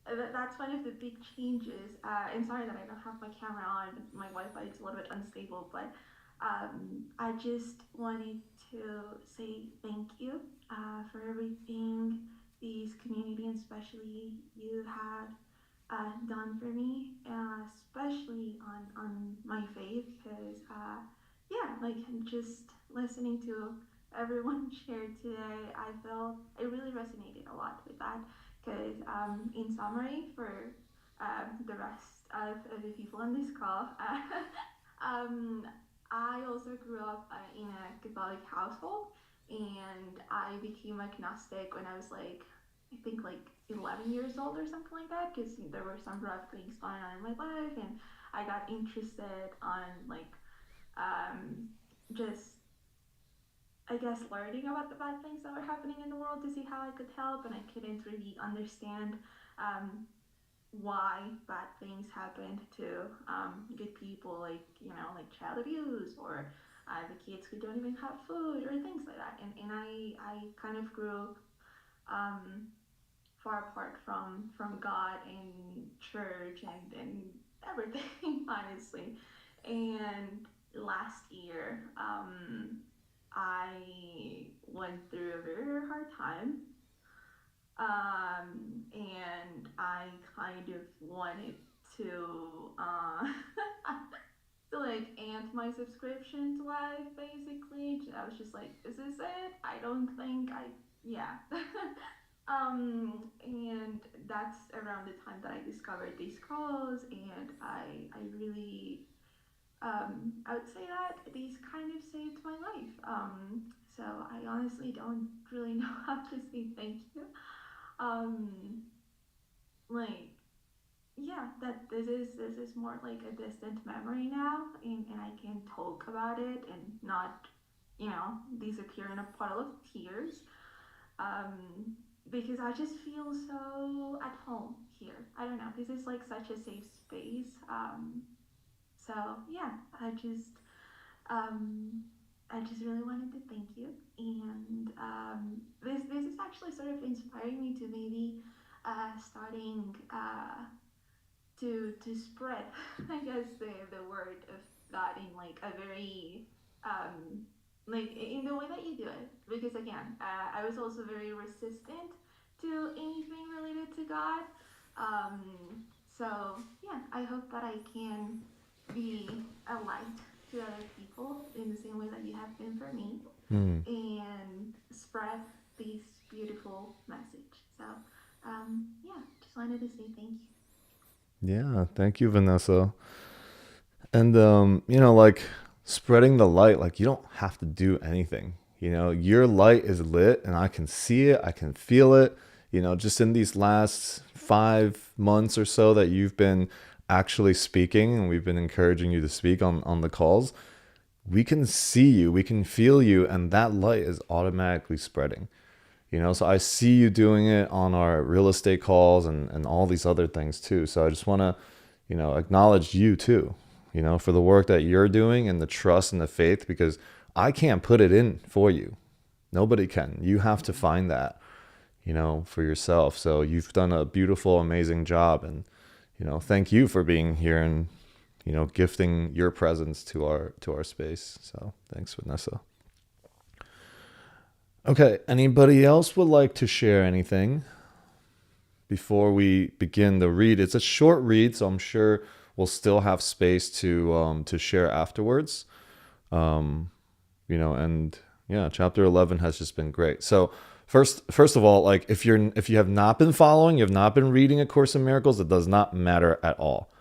that's one of the big changes. And sorry that I don't have my camera on. My Wi-Fi is a little bit unstable, but I just wanted to say thank you for everything these community, and especially you, have done for me, especially on my faith, because yeah, like just listening to everyone share today, I felt it really resonated a lot with that. Because in summary, for the rest of the people on this call, um, I also grew up in a Catholic household, and I became agnostic when I was like, I think like 11 years old or something like that, because there were some rough things going on in my life, and I got interested on like just, I guess, learning about the bad things that were happening in the world to see how I could help, and I couldn't really understand um, why bad things happened to good people, like like child abuse, or the kids who don't even have food, or things like that. And I kind of grew um, far apart from God and church and everything, honestly. And last year, I went through a very hard time, and I kind of wanted to to like end my subscription to life, basically. I was just like, is this it? I don't think I, yeah. And that's around the time that I discovered these calls, and I really, I would say that these kind of saved my life. So I honestly don't really know how to say thank you. Um, like, yeah, that this is more like a distant memory now, and I can talk about it and not, disappear in a puddle of tears. Um, because I just feel so at home here. I don't know. This is like such a safe space. So yeah, um, I just really wanted to thank you, and this is actually sort of inspiring me to maybe starting to spread, I guess, the word of God in like a very like in the way that you do it. Because again, I was also very resistant to anything related to God. So yeah, I hope that I can be a light to other people in the same way that you have been for me, Hmm. and spread this beautiful message. So yeah, just wanted to say thank you. Yeah, thank you, Vanessa. And like spreading the light, like you don't have to do anything. Your light is lit and I can see it, I can feel it. Just in these last 5 months or so that you've been actually speaking and we've been encouraging you to speak on the calls, we can see you, we can feel you, and that light is automatically spreading. So I see you doing it on our real estate calls and all these other things too. So I just want to, acknowledge you too, for the work that you're doing and the trust and the faith, because I can't put it in for you. Nobody can. You have to find that, for yourself. So you've done a beautiful, amazing job. And, thank you for being here and, gifting your presence to our space. So thanks, Vanessa. Okay, anybody else would like to share anything before we begin the read? It's a short read, so I'm sure we'll still have space to share afterwards. And yeah, chapter 11 has just been great. So first of all, like if you have not been following, you have not been reading A Course in Miracles, it does not matter at all.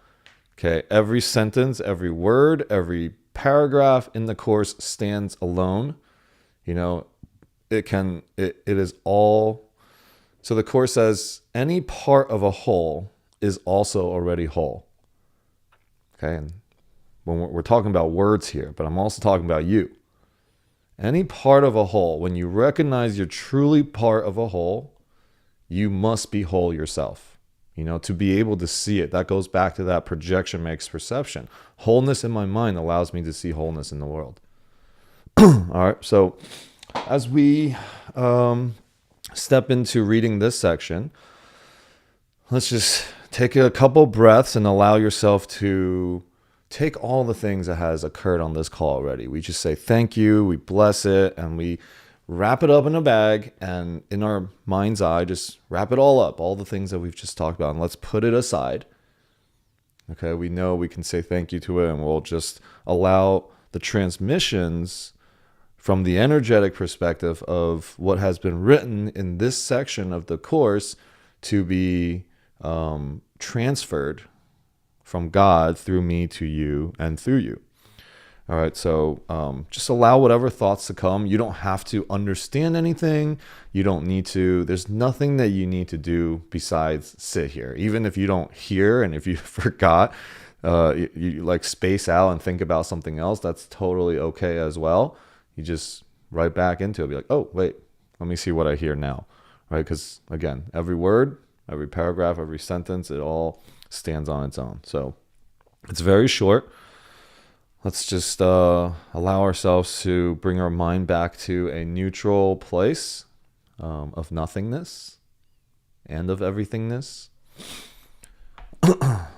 Okay, every sentence, every word, every paragraph in the course stands alone. You know, it is all. So the course says any part of a whole is also already whole. Okay, and when we're talking about words here, but I'm also talking about you. Any part of a whole, when you recognize you're truly part of a whole, you must be whole yourself. To be able to see it. That goes back to that projection makes perception. Wholeness in my mind allows me to see wholeness in the world. All right, so as we step into reading this section, let's just take a couple breaths and allow yourself to take all the things that has occurred on this call already. We just say thank you, we bless it, and we wrap it up in a bag, and in our mind's eye, just wrap it all up, all the things that we've just talked about, and let's put it aside. Okay, we know we can say thank you to it, and we'll just allow the transmissions from the energetic perspective of what has been written in this section of the course to be transferred from God through me to you and through you. All right, so just allow whatever thoughts to come. You don't have to understand anything. You don't need to. There's nothing that you need to do besides sit here. Even if you don't hear and if you forgot, you like space out and think about something else, that's totally okay as well. You just right back into it. Be like, oh, wait, let me see what I hear now. Right? Because again, every word, every paragraph, every sentence, it all stands on its own. So it's very short. Let's just allow ourselves to bring our mind back to a neutral place of nothingness and of everythingness. All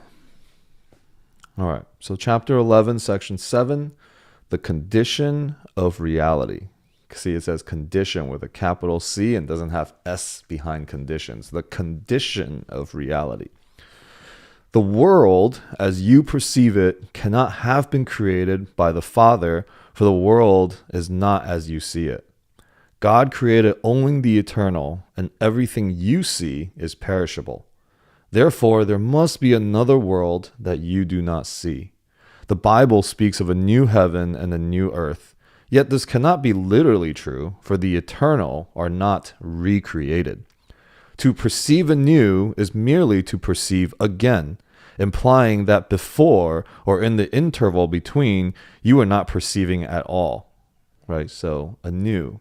right, so chapter 11, section 7, the condition of reality. See, it says condition with a capital C and doesn't have S behind conditions. The condition of reality. The world, as you perceive it, cannot have been created by the Father, for the world is not as you see it. God created only the eternal, and everything you see is perishable. Therefore, there must be another world that you do not see. The Bible speaks of a new heaven and a new earth. Yet this cannot be literally true, for the eternal are not recreated. To perceive anew is merely to perceive again, implying that before or in the interval between, you are not perceiving at all. Right? So anew.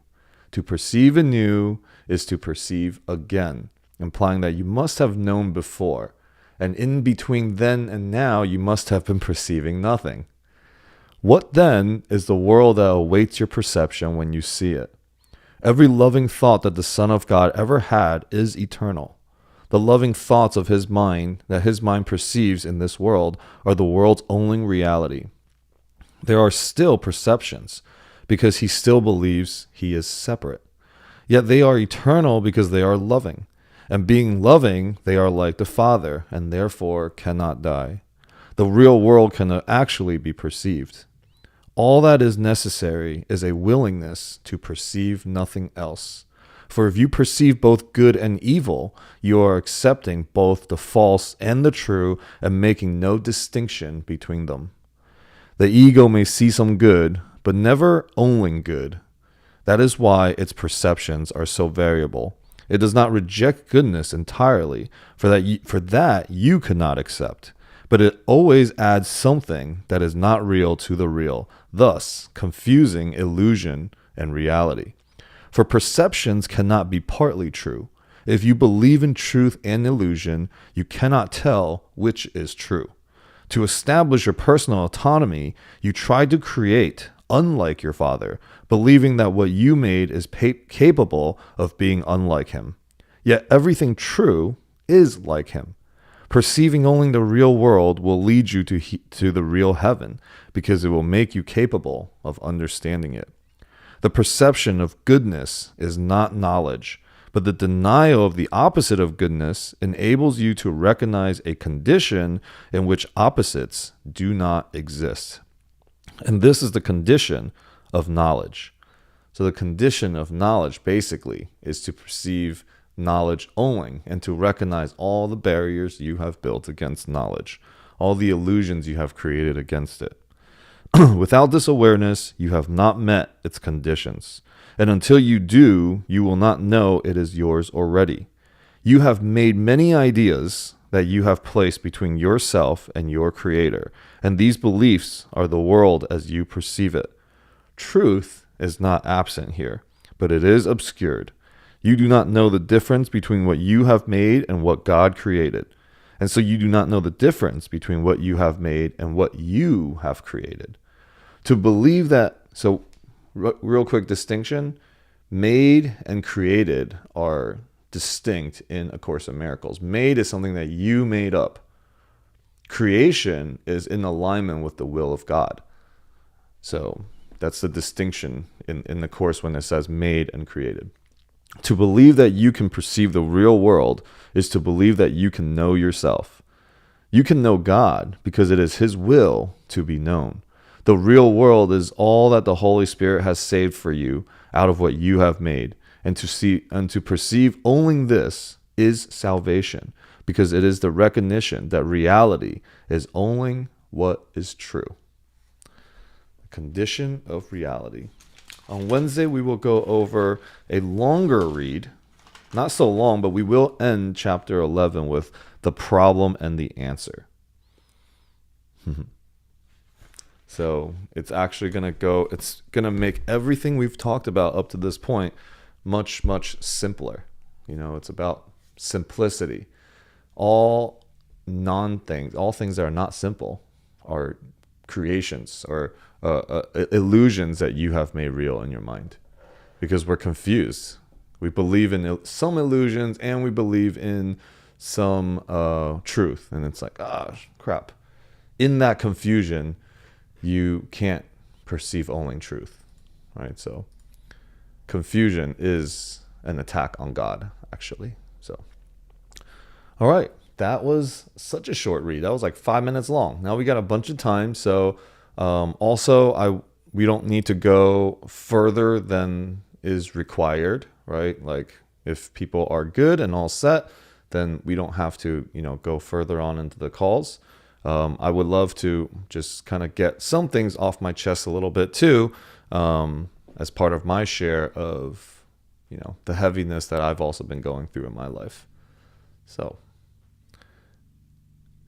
To perceive anew is to perceive again, implying that you must have known before. And in between then and now, you must have been perceiving nothing. What then is the world that awaits your perception when you see it? Every loving thought that the Son of God ever had is eternal. The loving thoughts of his mind that his mind perceives in this world are the world's only reality. There are still perceptions because he still believes he is separate. Yet they are eternal because they are loving. And being loving, they are like the Father and therefore cannot die. The real world cannot actually be perceived. All that is necessary is a willingness to perceive nothing else. For if you perceive both good and evil, you are accepting both the false and the true and making no distinction between them. The ego may see some good, but never only good. That is why its perceptions are so variable. It does not reject goodness entirely, for that you cannot accept. But it always adds something that is not real to the real, thus confusing illusion and reality. For perceptions cannot be partly true. If you believe in truth and illusion, you cannot tell which is true. To establish your personal autonomy, you try to create, unlike your father, believing that what you made is capable of being unlike him. Yet everything true is like him. Perceiving only the real world will lead you to the real heaven, because it will make you capable of understanding it. The perception of goodness is not knowledge, but the denial of the opposite of goodness enables you to recognize a condition in which opposites do not exist. And this is the condition of knowledge. So the condition of knowledge basically is to perceive knowledge only and to recognize all the barriers you have built against knowledge, all the illusions you have created against it. Without this awareness, you have not met its conditions. And until you do, you will not know it is yours already. You have made many ideas that you have placed between yourself and your creator, and these beliefs are the world as you perceive it. Truth is not absent here, but it is obscured. You do not know the difference between what you have made and what God created. And so you do not know the difference between what you have made and what you have created. To believe that, so real quick distinction, Made and created are distinct in A Course in Miracles. Made is something that you made up. Creation is in alignment with the will of God. So that's the distinction in the Course when it says made and created. To believe that you can perceive the real world is to believe that you can know yourself. You can know God because it is His will to be known. The real world is all that the Holy Spirit has saved for you out of what you have made. And to see and to perceive only this is salvation, because it is the recognition that reality is only what is true. The condition of reality. On Wednesday, we will go over a longer read. Not so long, but we will end chapter 11 with the problem and the answer. So it's actually going to it's going to make everything we've talked about up to this point much, much simpler. It's about simplicity. All all things that are not simple are creations or illusions that you have made real in your mind, because we're confused. We believe in some illusions and we believe in some truth. And it's like, crap. In that confusion, you can't perceive only truth, right? So confusion is an attack on God, actually. So, all right. That was such a short read. That was like 5 minutes long. Now we got a bunch of time. So we don't need to go further than is required, right? Like if people are good and all set, then we don't have to, go further on into the calls. I would love to just kind of get some things off my chest a little bit too, as part of my share of, the heaviness that I've also been going through in my life. So,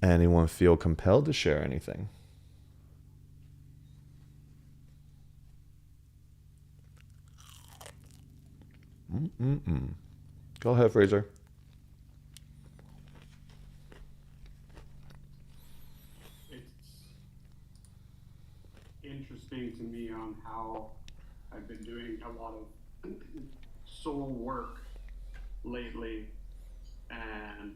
anyone feel compelled to share anything? Go ahead, Fraser. Interesting to me on how I've been doing a lot of soul work lately, and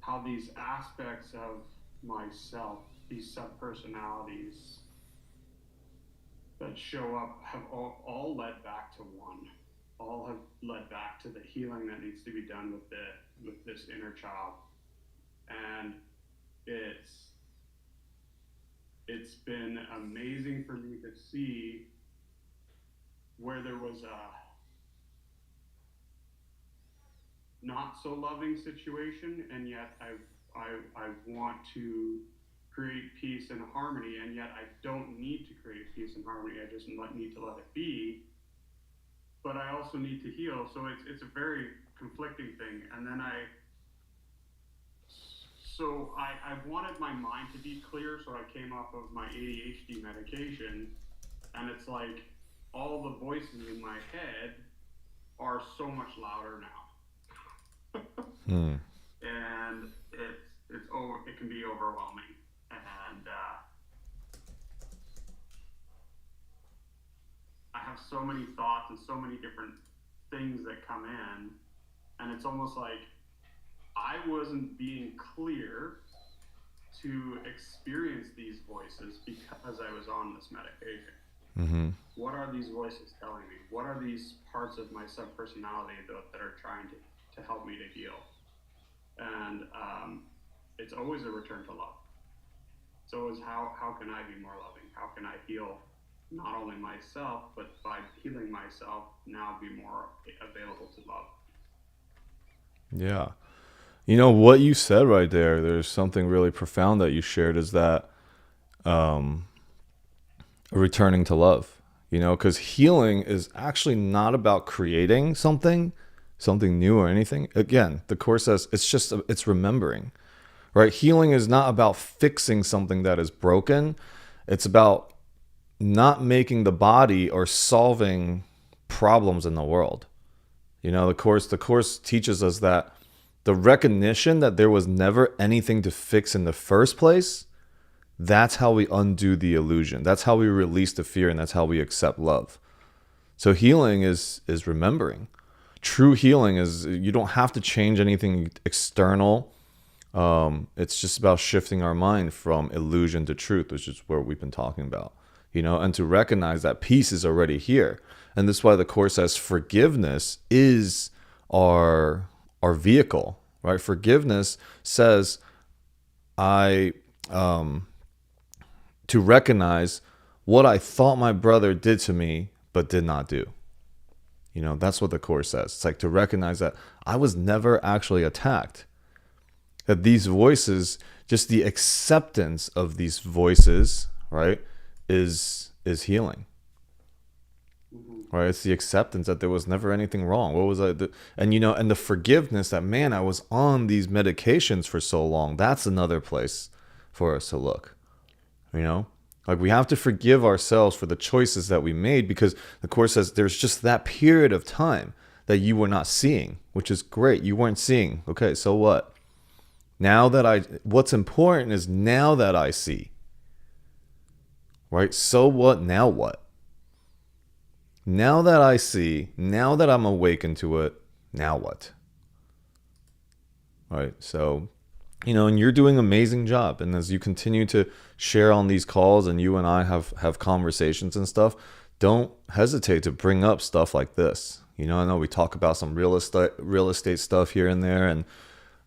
how these aspects of myself, these subpersonalities that show up, have all led back to one. All have led back to the healing that needs to be done with this inner child. And it's been amazing for me to see where there was a not so loving situation, and yet I want to create peace and harmony, and yet I don't need to create peace and harmony. I just need to let it be. But I also need to heal. So it's a very conflicting thing. And then I wanted my mind to be clear, so I came off of my ADHD medication, and it's like all the voices in my head are so much louder now. And it can be overwhelming. And I have so many thoughts and so many different things that come in, and it's almost like I wasn't being clear to experience these voices because I was on this medication. Mm-hmm. What are these voices telling me? What are these parts of my subpersonality that are trying to help me to heal? And it's always a return to love. So is how can I be more loving? How can I heal not only myself, but by healing myself, now be more available to love? Yeah. What you said right there's something really profound that you shared, is that returning to love, because healing is actually not about creating something new or anything. Again, the Course says it's remembering, right? Healing is not about fixing something that is broken. It's about not making the body or solving problems in the world. The Course teaches us that the recognition that there was never anything to fix in the first place, that's how we undo the illusion. That's how we release the fear, and that's how we accept love. So healing is remembering. True healing is, you don't have to change anything external. It's just about shifting our mind from illusion to truth, which is what we've been talking about, and to recognize that peace is already here. And this is why the Course says forgiveness is our vehicle, right? Forgiveness says to recognize what I thought my brother did to me but did not do. That's what the Course says. It's like to recognize that I was never actually attacked. That these voices, just the acceptance of these voices, right, is healing. Right? It's the acceptance that there was never anything wrong. What was I? And the forgiveness that, man, I was on these medications for so long. That's another place for us to look. Like we have to forgive ourselves for the choices that we made, because the Course says there's just that period of time that you were not seeing, which is great. You weren't seeing. Okay, so what? What's important is now that I see. Right? So what? Now what? Now that I see, now that I'm awakened to it, now what? Right? So, and you're doing an amazing job. And as you continue to share on these calls and you and I have conversations and stuff, don't hesitate to bring up stuff like this. I know we talk about some real estate stuff here and there, and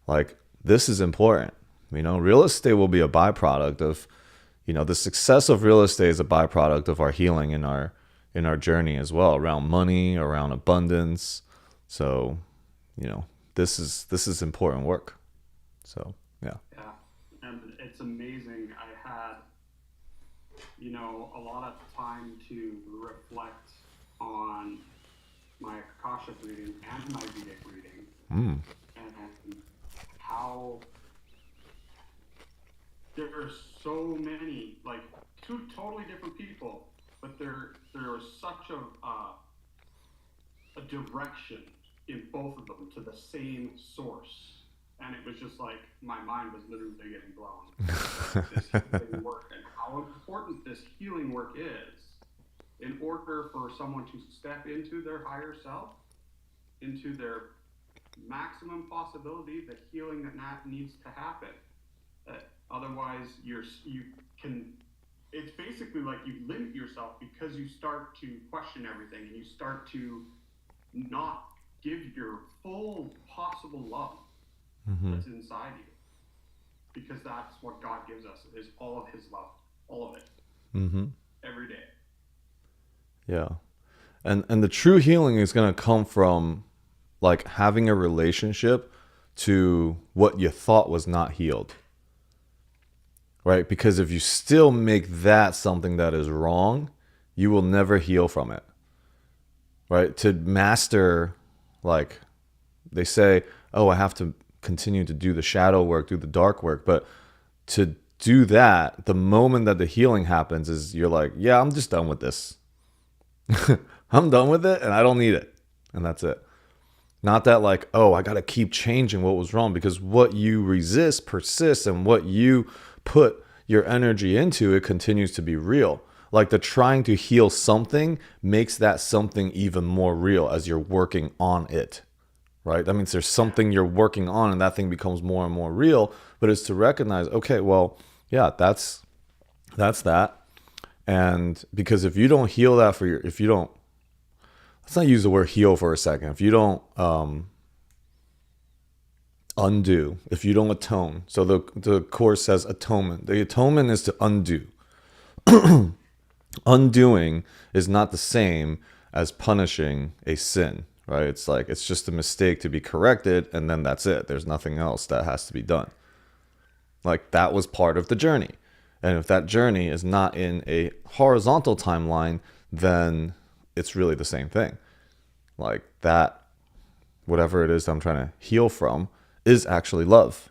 like, this is important. Real estate will be a byproduct of, the success of real estate is a byproduct of our healing in our journey as well, around money, around abundance. So, this is important work. So, yeah. Yeah. And it's amazing. I had, a lot of time to reflect on my Akashic reading and my Vedic reading. And how there are so many, like, two totally different people, but there was such a direction in both of them to the same source. And it was just like, my mind was literally getting blown. This healing work, and how important this healing work is in order for someone to step into their higher self, into their maximum possibility, the healing that needs to happen. Otherwise, it's basically like you limit yourself, because you start to question everything and you start to not give your full possible love that's inside you, because that's what God gives us, is all of his love, all of it, every day. Yeah. And the true healing is going to come from like having a relationship to what you thought was not healed. Right? Because if you still make that something that is wrong, you will never heal from it. Right? To master, like they say, oh, I have to continue to do the shadow work, do the dark work. But to do that, the moment that the healing happens is you're like, yeah, I'm just done with this. I'm done with it and I don't need it. And that's it. Not that like, oh, I got to keep changing what was wrong, because what you resist persists, and what you put your energy into, it continues to be real. Like the trying to heal something makes that something even more real as you're working on it, right? That means there's something you're working on and that thing becomes more and more real, but it's to recognize, okay, well, yeah, that's that. And because if you don't heal that let's not use the word heal for a second. If you don't undo, if you don't atone. So the Course says atonement. The atonement is to undo. Undoing is not the same as punishing a sin, right? It's like, it's just a mistake to be corrected, and then that's it. There's nothing else that has to be done. Like, that was part of the journey. And if that journey is not in a horizontal timeline, then it's really the same thing. Like that, whatever it is I'm trying to heal from, is actually love.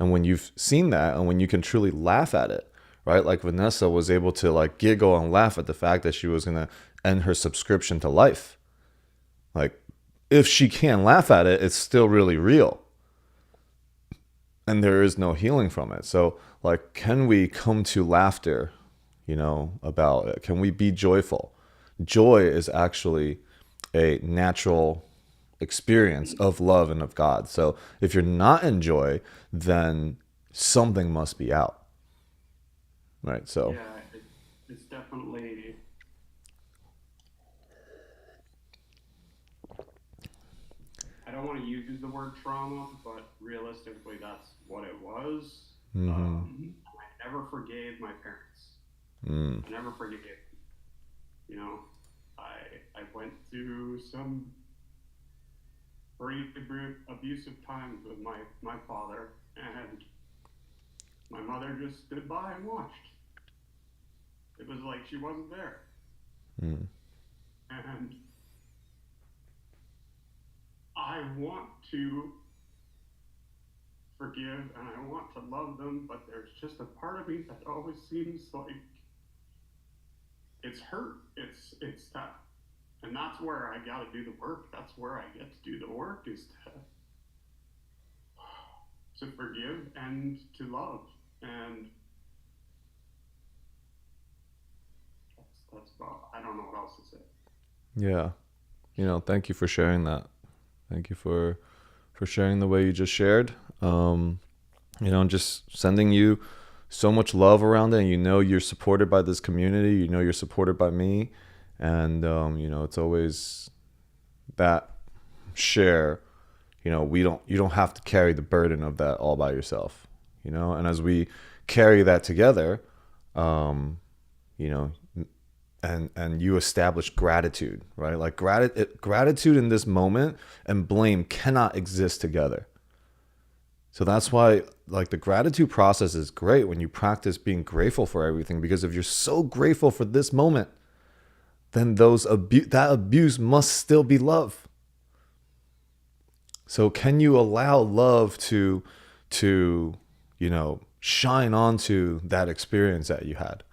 And when you've seen that, and when you can truly laugh at it, right? Like Vanessa was able to like giggle and laugh at the fact that she was going to end her subscription to life. Like, if she can laugh at it, it's still really real. And there is no healing from it. So like, can we come to laughter, about it? Can we be joyful? joy is actually a natural experience of love and of God. So if you're not in joy, then something must be out. Right. So, Yeah, it's definitely. I don't want to use the word trauma, but realistically, that's what it was. mm-hmm. I never forgave my parents. Mm. I never forgave them. You know, I I went through some pretty abusive times with my father, and my mother just stood by and watched. It was like she wasn't there, Mm. and I want to forgive and I want to love them, but there's just a part of me that always seems like it's hurt. It's that, and that's where I got to do the work. That's where I get to do the work, is to forgive and to love, and that's about. I don't know what else to say. Yeah. Thank you for sharing that. Thank you for sharing the way you just shared. Just sending you so much love around it. And you're supported by this community. You're supported by me. And, it's always that share. You don't have to carry the burden of that all by yourself. And as we carry that together, you know, and you establish gratitude, right? Like gratitude in this moment and blame cannot exist together. So that's why, like, the gratitude process is great when you practice being grateful for everything, because if you're so grateful for this moment, then that abuse must still be love. So can you allow love to shine onto that experience that you had,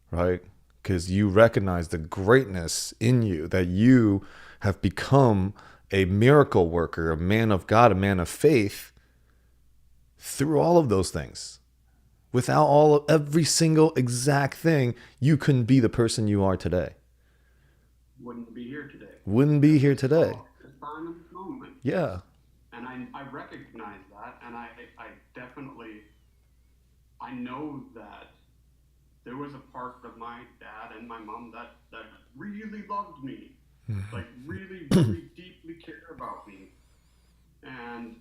right? Because you recognize the greatness in you, that you have become a miracle worker, a man of God, a man of faith through all of those things. Without every single exact thing, you couldn't be the person you are today. Wouldn't be here today. Wouldn't be here today. This time and this moment. Yeah. And I recognize that, and I definitely, I know that there was a part of my dad and my mom that really loved me, like really, really deeply cared about me. And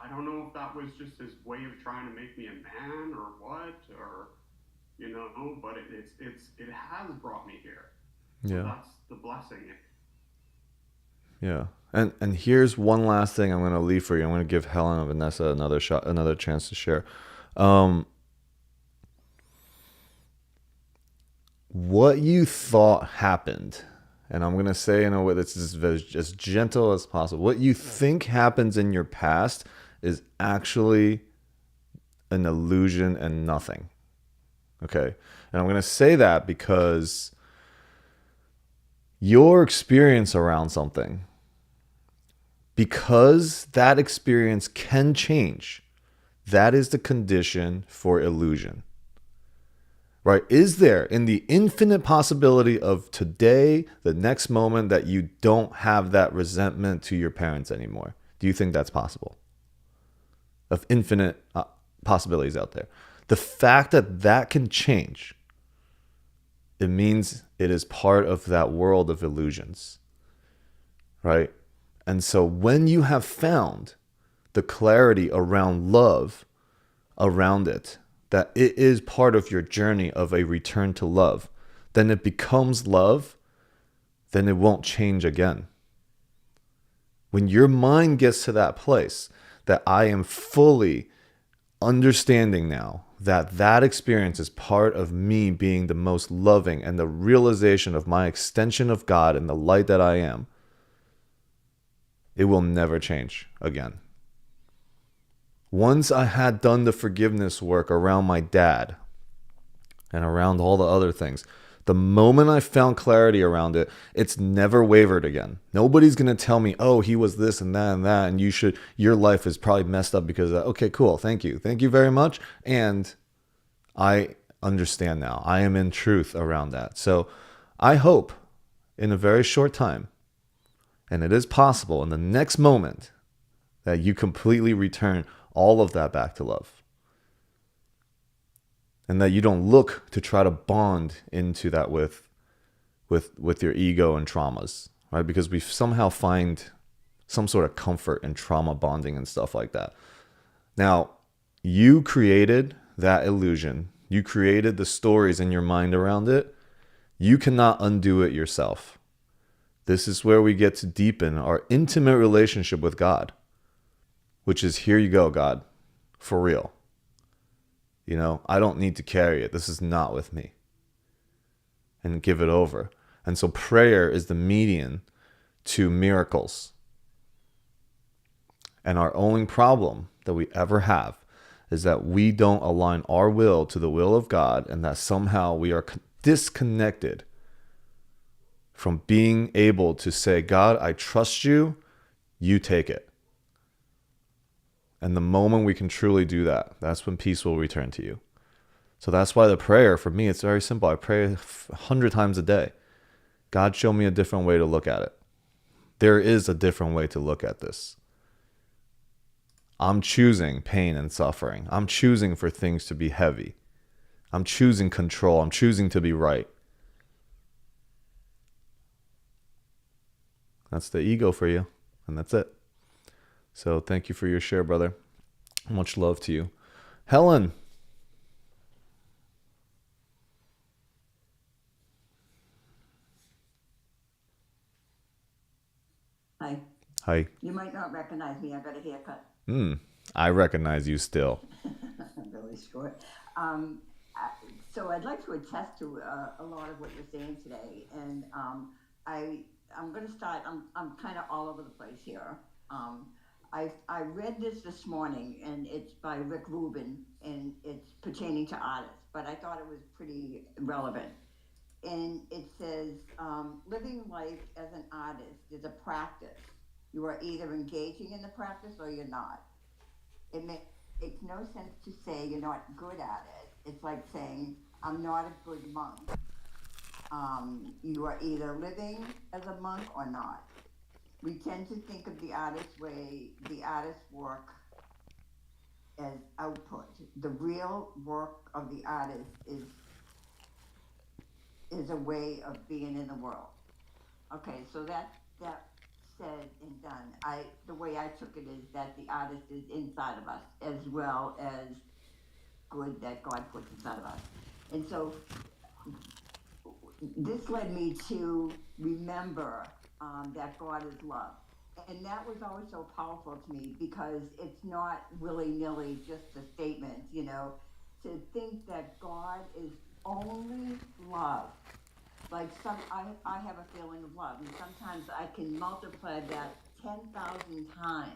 I don't know if that was just his way of trying to make me a man or what, or, but it has brought me here. Yeah. So that's the blessing. Yeah. And here's one last thing I'm going to leave for you. I'm going to give Helen and Vanessa another chance to share. What you thought happened, and I'm going to say in a way that's as gentle as possible, what you think happens in your past is actually an illusion and nothing. Okay? And I'm going to say that because your experience around something, because that experience can change, that is the condition for illusion. Right? Is there, in the infinite possibility of today, the next moment, that you don't have that resentment to your parents anymore? Do you think that's possible? Of infinite possibilities out there. The fact that that can change, it means it is part of that world of illusions. Right? And so when you have found the clarity around love, around it, that it is part of your journey of a return to love, then it becomes love, then it won't change again. When your mind gets to that place that I am fully understanding now that that experience is part of me being the most loving and the realization of my extension of God and the light that I am, it will never change again. Once I had done the forgiveness work around my dad and around all the other things, the moment I found clarity around it, it's never wavered again. Nobody's going to tell me, oh, he was this and that, and your life is probably messed up because of that. Okay, cool. Thank you. Thank you very much. And I understand now. I am in truth around that. So I hope in a very short time, and it is possible in the next moment, that you completely return all of that back to love. And that you don't look to try to bond into that with your ego and traumas, right? Because we somehow find some sort of comfort in trauma bonding and stuff like that. Now, you created that illusion. You created the stories in your mind around it. You cannot undo it yourself. This is where we get to deepen our intimate relationship with God, which is, here you go, God, for real. You know, I don't need to carry it. This is not with me. And give it over. And so prayer is the median to miracles. And our only problem that we ever have is that we don't align our will to the will of God, and that somehow we are disconnected from being able to say, God, I trust you, you take it. And the moment we can truly do that, that's when peace will return to you. So that's why the prayer, for me, it's very simple. I pray 100 times a day. God, show me a different way to look at it. There is a different way to look at this. I'm choosing pain and suffering. I'm choosing for things to be heavy. I'm choosing control. I'm choosing to be right. That's the ego for you. And that's it. So thank you for your share, brother. Much love to you. Helen. Hi. Hi. You might not recognize me. I got a haircut. I recognize you still. I'm really short. So I'd like to attest to a lot of what you're saying today, and I'm going to start. I'm kind of all over the place here. I read this morning, and it's by Rick Rubin, and it's pertaining to artists, but I thought it was pretty relevant. And it says, living life as an artist is a practice. You are either engaging in the practice or you're not. It makes no sense to say you're not good at it. It's like saying, I'm not a good monk. You are either living as a monk or not. We tend to think of the artist's work as output. The real work of the artist is a way of being in the world. Okay, so that said and done. The way I took it is that the artist is inside of us, as well as good that God puts inside of us. And so this led me to remember that God is love. And that was always so powerful to me, because it's not willy-nilly just a statement, to think that God is only love. Like I have a feeling of love, and sometimes I can multiply that 10,000 times,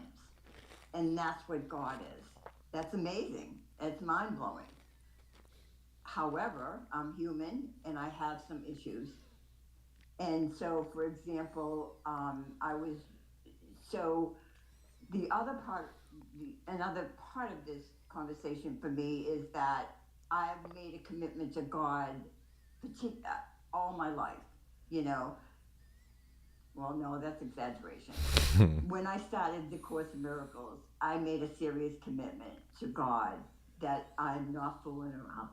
and that's what God is. That's amazing. It's mind-blowing. However, I'm human, and I have some issues. And so, for example, another part of this conversation for me is that I've made a commitment to God all my life, Well, no, that's exaggeration. When I started the Course in Miracles, I made a serious commitment to God that I'm not fooling around.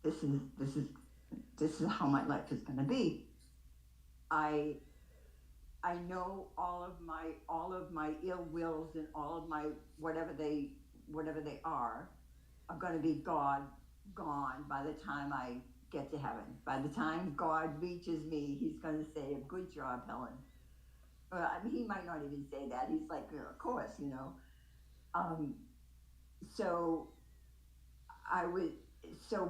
This is how my life is going to be. I know all of my ill wills and all of my whatever they are going to be gone by the time I get to heaven. By the time God reaches me, he's going to say, good job, Helen. He might not even say that. He's like, of course, So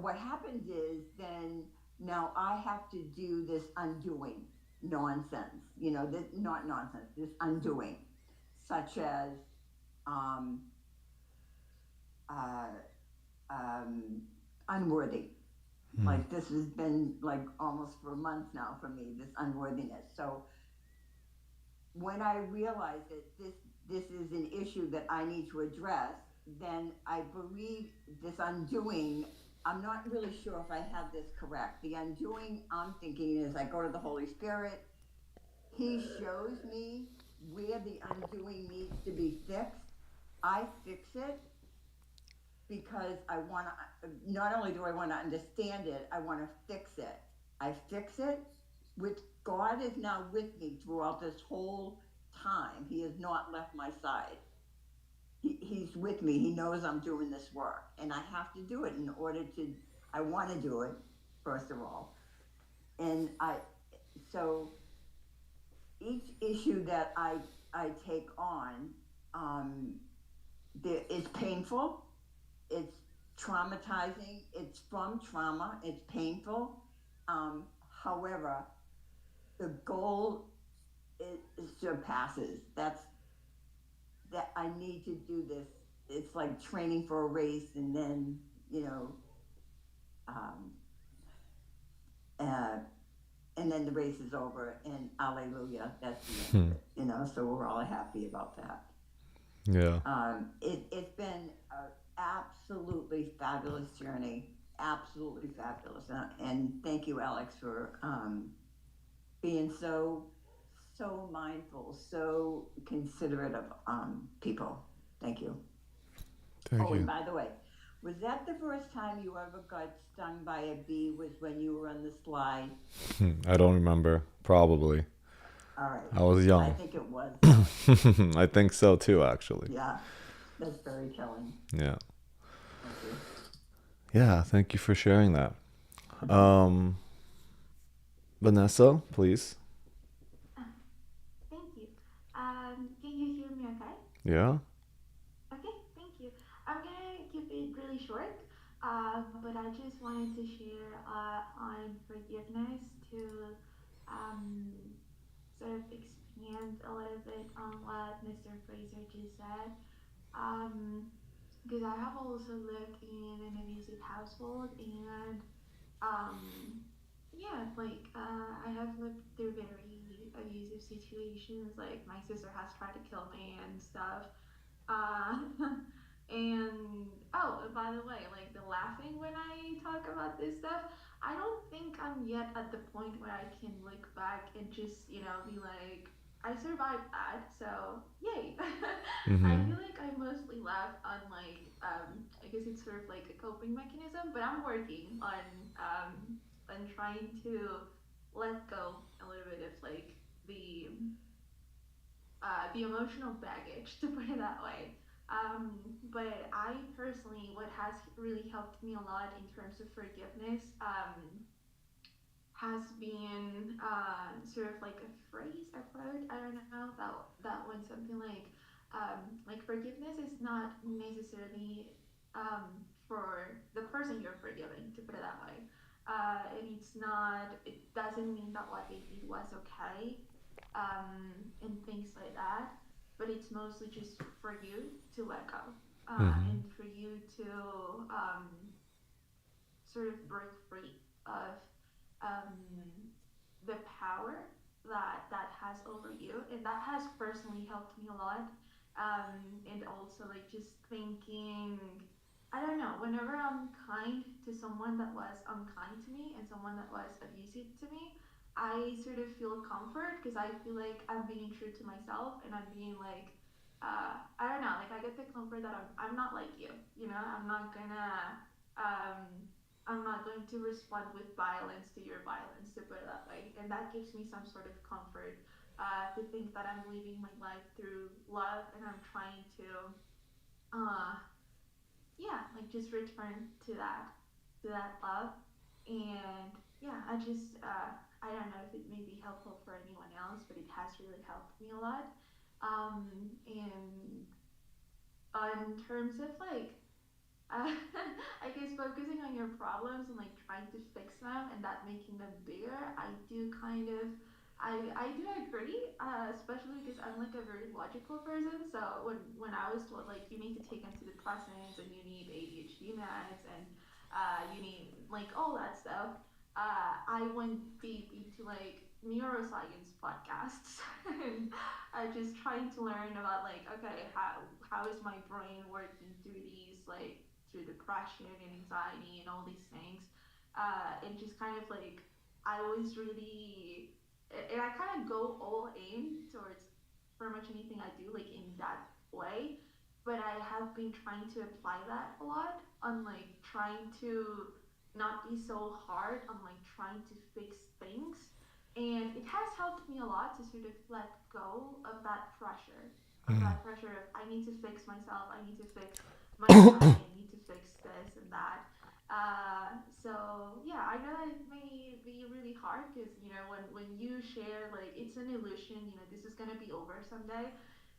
what happens is then now I have to do this undoing nonsense, not nonsense, this undoing, such as unworthy. Like this has been like almost for months now for me, this unworthiness. So when I realize that this is an issue that I need to address, then I believe this undoing I'm not really sure if I have this correct. The undoing I'm thinking is I go to the Holy Spirit, He shows me where the undoing needs to be fixed. I fix it because I want to, not only do I want to understand it, I want to fix it. I fix it with God is now with me throughout this whole time. He has not left my side. He's with me. He knows I'm doing this work and I have to do it in order to, I want to do it, first of all. And so each issue that I take on, um, it's painful, it's traumatizing, it's from trauma, it's painful. Um, However, the goal it surpasses. That's that I need to do this. It's like training for a race, and then um, uh, and then the race is over, and Alleluia, that's the end of Hmm. it. So we're all happy about that. Yeah. It's been an absolutely fabulous journey, absolutely fabulous, and thank you, Alex, for being so mindful, so considerate of people. Thank you. Thank Oh, and you. by the way, was that the first time you ever got stung by a bee? Was when you were on the slide? I don't remember. Probably. All right, I was I young. think it was, Alex. I think so too, actually. Yeah, that's very telling. Yeah. Thank you. Yeah. Thank you for sharing that. Um, Vanessa, please. Ah, thank you. Can you hear me okay? Yeah. Okay, thank you. I'm gonna keep it really short, but I just wanted to share on forgiveness to um, sort of expand a little bit on what Mr. Fraser just said. Um, because I have also lived in an abusive household, and yeah, like I have lived through very abusive situations. Like my sister has tried to kill me and stuff. Uh, and oh, by the way, like the laughing when I talk about this stuff, I don't think I'm yet at the point where I can look back and just, be like, I survived that, so yay. I Mm-hmm. feel like I mostly laugh on like, I guess it's sort of like a coping mechanism, but I'm working on trying to let go a little bit of like the the emotional baggage, to put it that way. But I personally, what has really helped me a lot in terms of forgiveness, has been sort of like a phrase I've heard. I don't know that went something like forgiveness is not necessarily for the person you're forgiving, to put it that way. And it's not. It doesn't mean that what they did was okay, and things like that. But it's mostly just for you to let go, Mm-hmm. and for you to sort of break free of um, the power that has over you, and that has personally helped me a lot. And also like just thinking, I don't know, whenever I'm kind to someone that was unkind to me and someone that was abusive to me, I sort of feel comfort because I feel like I'm being true to myself, and I'm being like, I don't know, like I get the comfort that I'm not like you, I'm not gonna um, I'm not going to respond with violence to your violence, to put it that way. And that gives me some sort of comfort, to think that I'm living my life through love, and I'm trying to, uh, yeah, like just return to that love. And yeah, I don't know if it may be helpful for anyone else, but it has really helped me a lot. And in terms of like uh, I guess focusing on your problems and like trying to fix them and that making them bigger, I do agree, especially because I'm like a very logical person. So when I was told like you need to take antidepressants and you need ADHD meds and you need like all that stuff, I went deep into like neuroscience podcasts and just trying to learn about like okay how is my brain working through these like through depression and anxiety and all these things. And just kind of like, I was really, and I kind of go all in towards pretty much anything I do, like in that way. But I have been trying to apply that a lot on like trying to not be so hard on like trying to fix things. And it has helped me a lot to sort of let go of that pressure of I need to fix myself, I need to fix my anxiety, I need to fix this and that. So yeah, I know that it may be really hard because when you share like it's an illusion, this is gonna be over someday.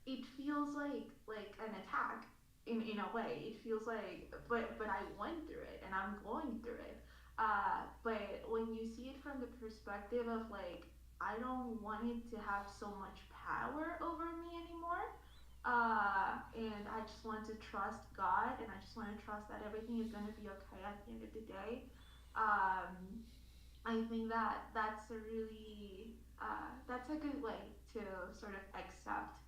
It feels like an attack in a way. It feels like, but I went through it and I'm going through it. But when you see it from the perspective of like I don't want it to have so much power over me anymore. And I just want to trust God, and I just want to trust that everything is going to be okay at the end of the day. Um, I think that that's a good way to sort of accept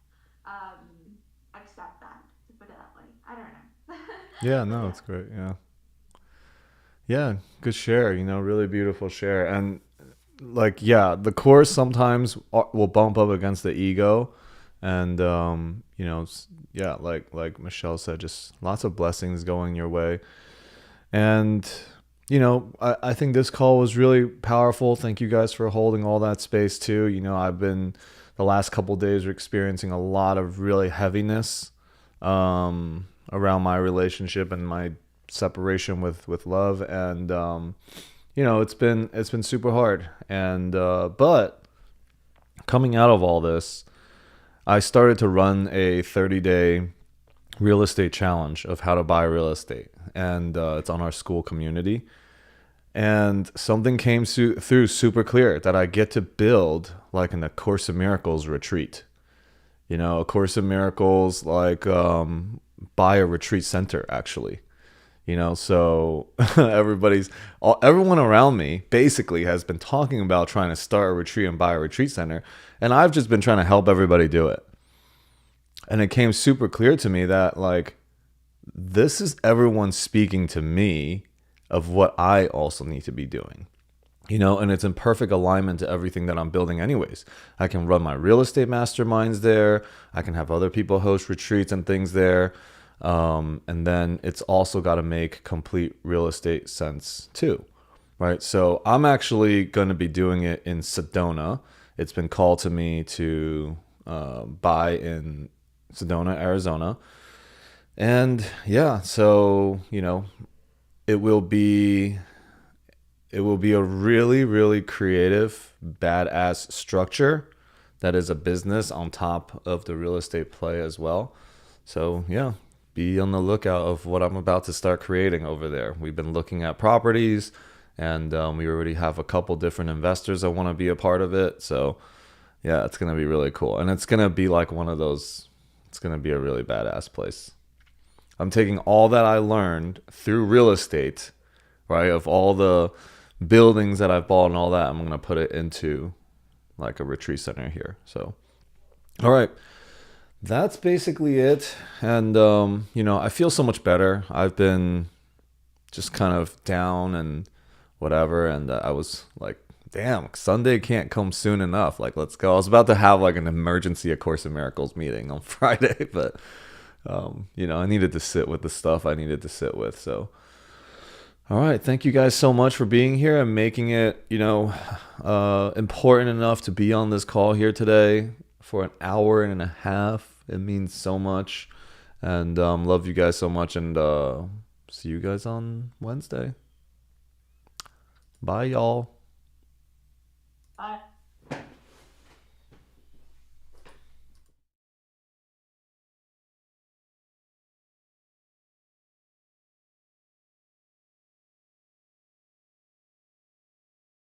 that, to put it that way. I don't know. Yeah, But no, yeah. it's great. Yeah. Yeah, good share, really beautiful share. And like, yeah, the course sometimes will bump up against the ego. And, yeah, like Michelle said, just lots of blessings going your way. And, I think this call was really powerful. Thank you guys for holding all that space too. I've been the last couple of days experiencing a lot of really heaviness around my relationship and my separation with love. And, it's been super hard. And, but coming out of all this, I started to run a 30-day real estate challenge of how to buy real estate. And it's on our school community. And something came through super clear that I get to build like in a Course in Miracles retreat. A Course in Miracles, like buy a retreat center, actually. So everyone around me basically has been talking about trying to start a retreat and buy a retreat center. And I've just been trying to help everybody do it. And it came super clear to me that like, this is everyone speaking to me of what I also need to be doing. And it's in perfect alignment to everything that I'm building anyways. I can run my real estate masterminds there. I can have other people host retreats and things there. And then it's also got to make complete real estate sense too, right? So I'm actually going to be doing it in Sedona. It's been called to me to buy in Sedona, Arizona. And yeah, so, it will be a really, really creative, badass structure that is a business on top of the real estate play as well. So yeah, be on the lookout of what I'm about to start creating over there. We've been looking at properties, and we already have a couple different investors that want to be a part of it. So yeah, it's going to be really cool. And it's going to be like one of those, it's going to be a really badass place. I'm taking all that I learned through real estate, right, of all the buildings that I've bought and all that. I'm going to put it into like a retreat center here. So, all right. That's basically it. And, I feel so much better. I've been just kind of down and whatever. And I was like, damn, Sunday can't come soon enough. Like, let's go. I was about to have like an emergency A Course in Miracles meeting on Friday, but, I needed to sit with the stuff I needed to sit with. So, all right. Thank you guys so much for being here and making it, important enough to be on this call here today for an hour and a half. It means so much. And love you guys so much. And see you guys on Wednesday. Bye, y'all. Bye.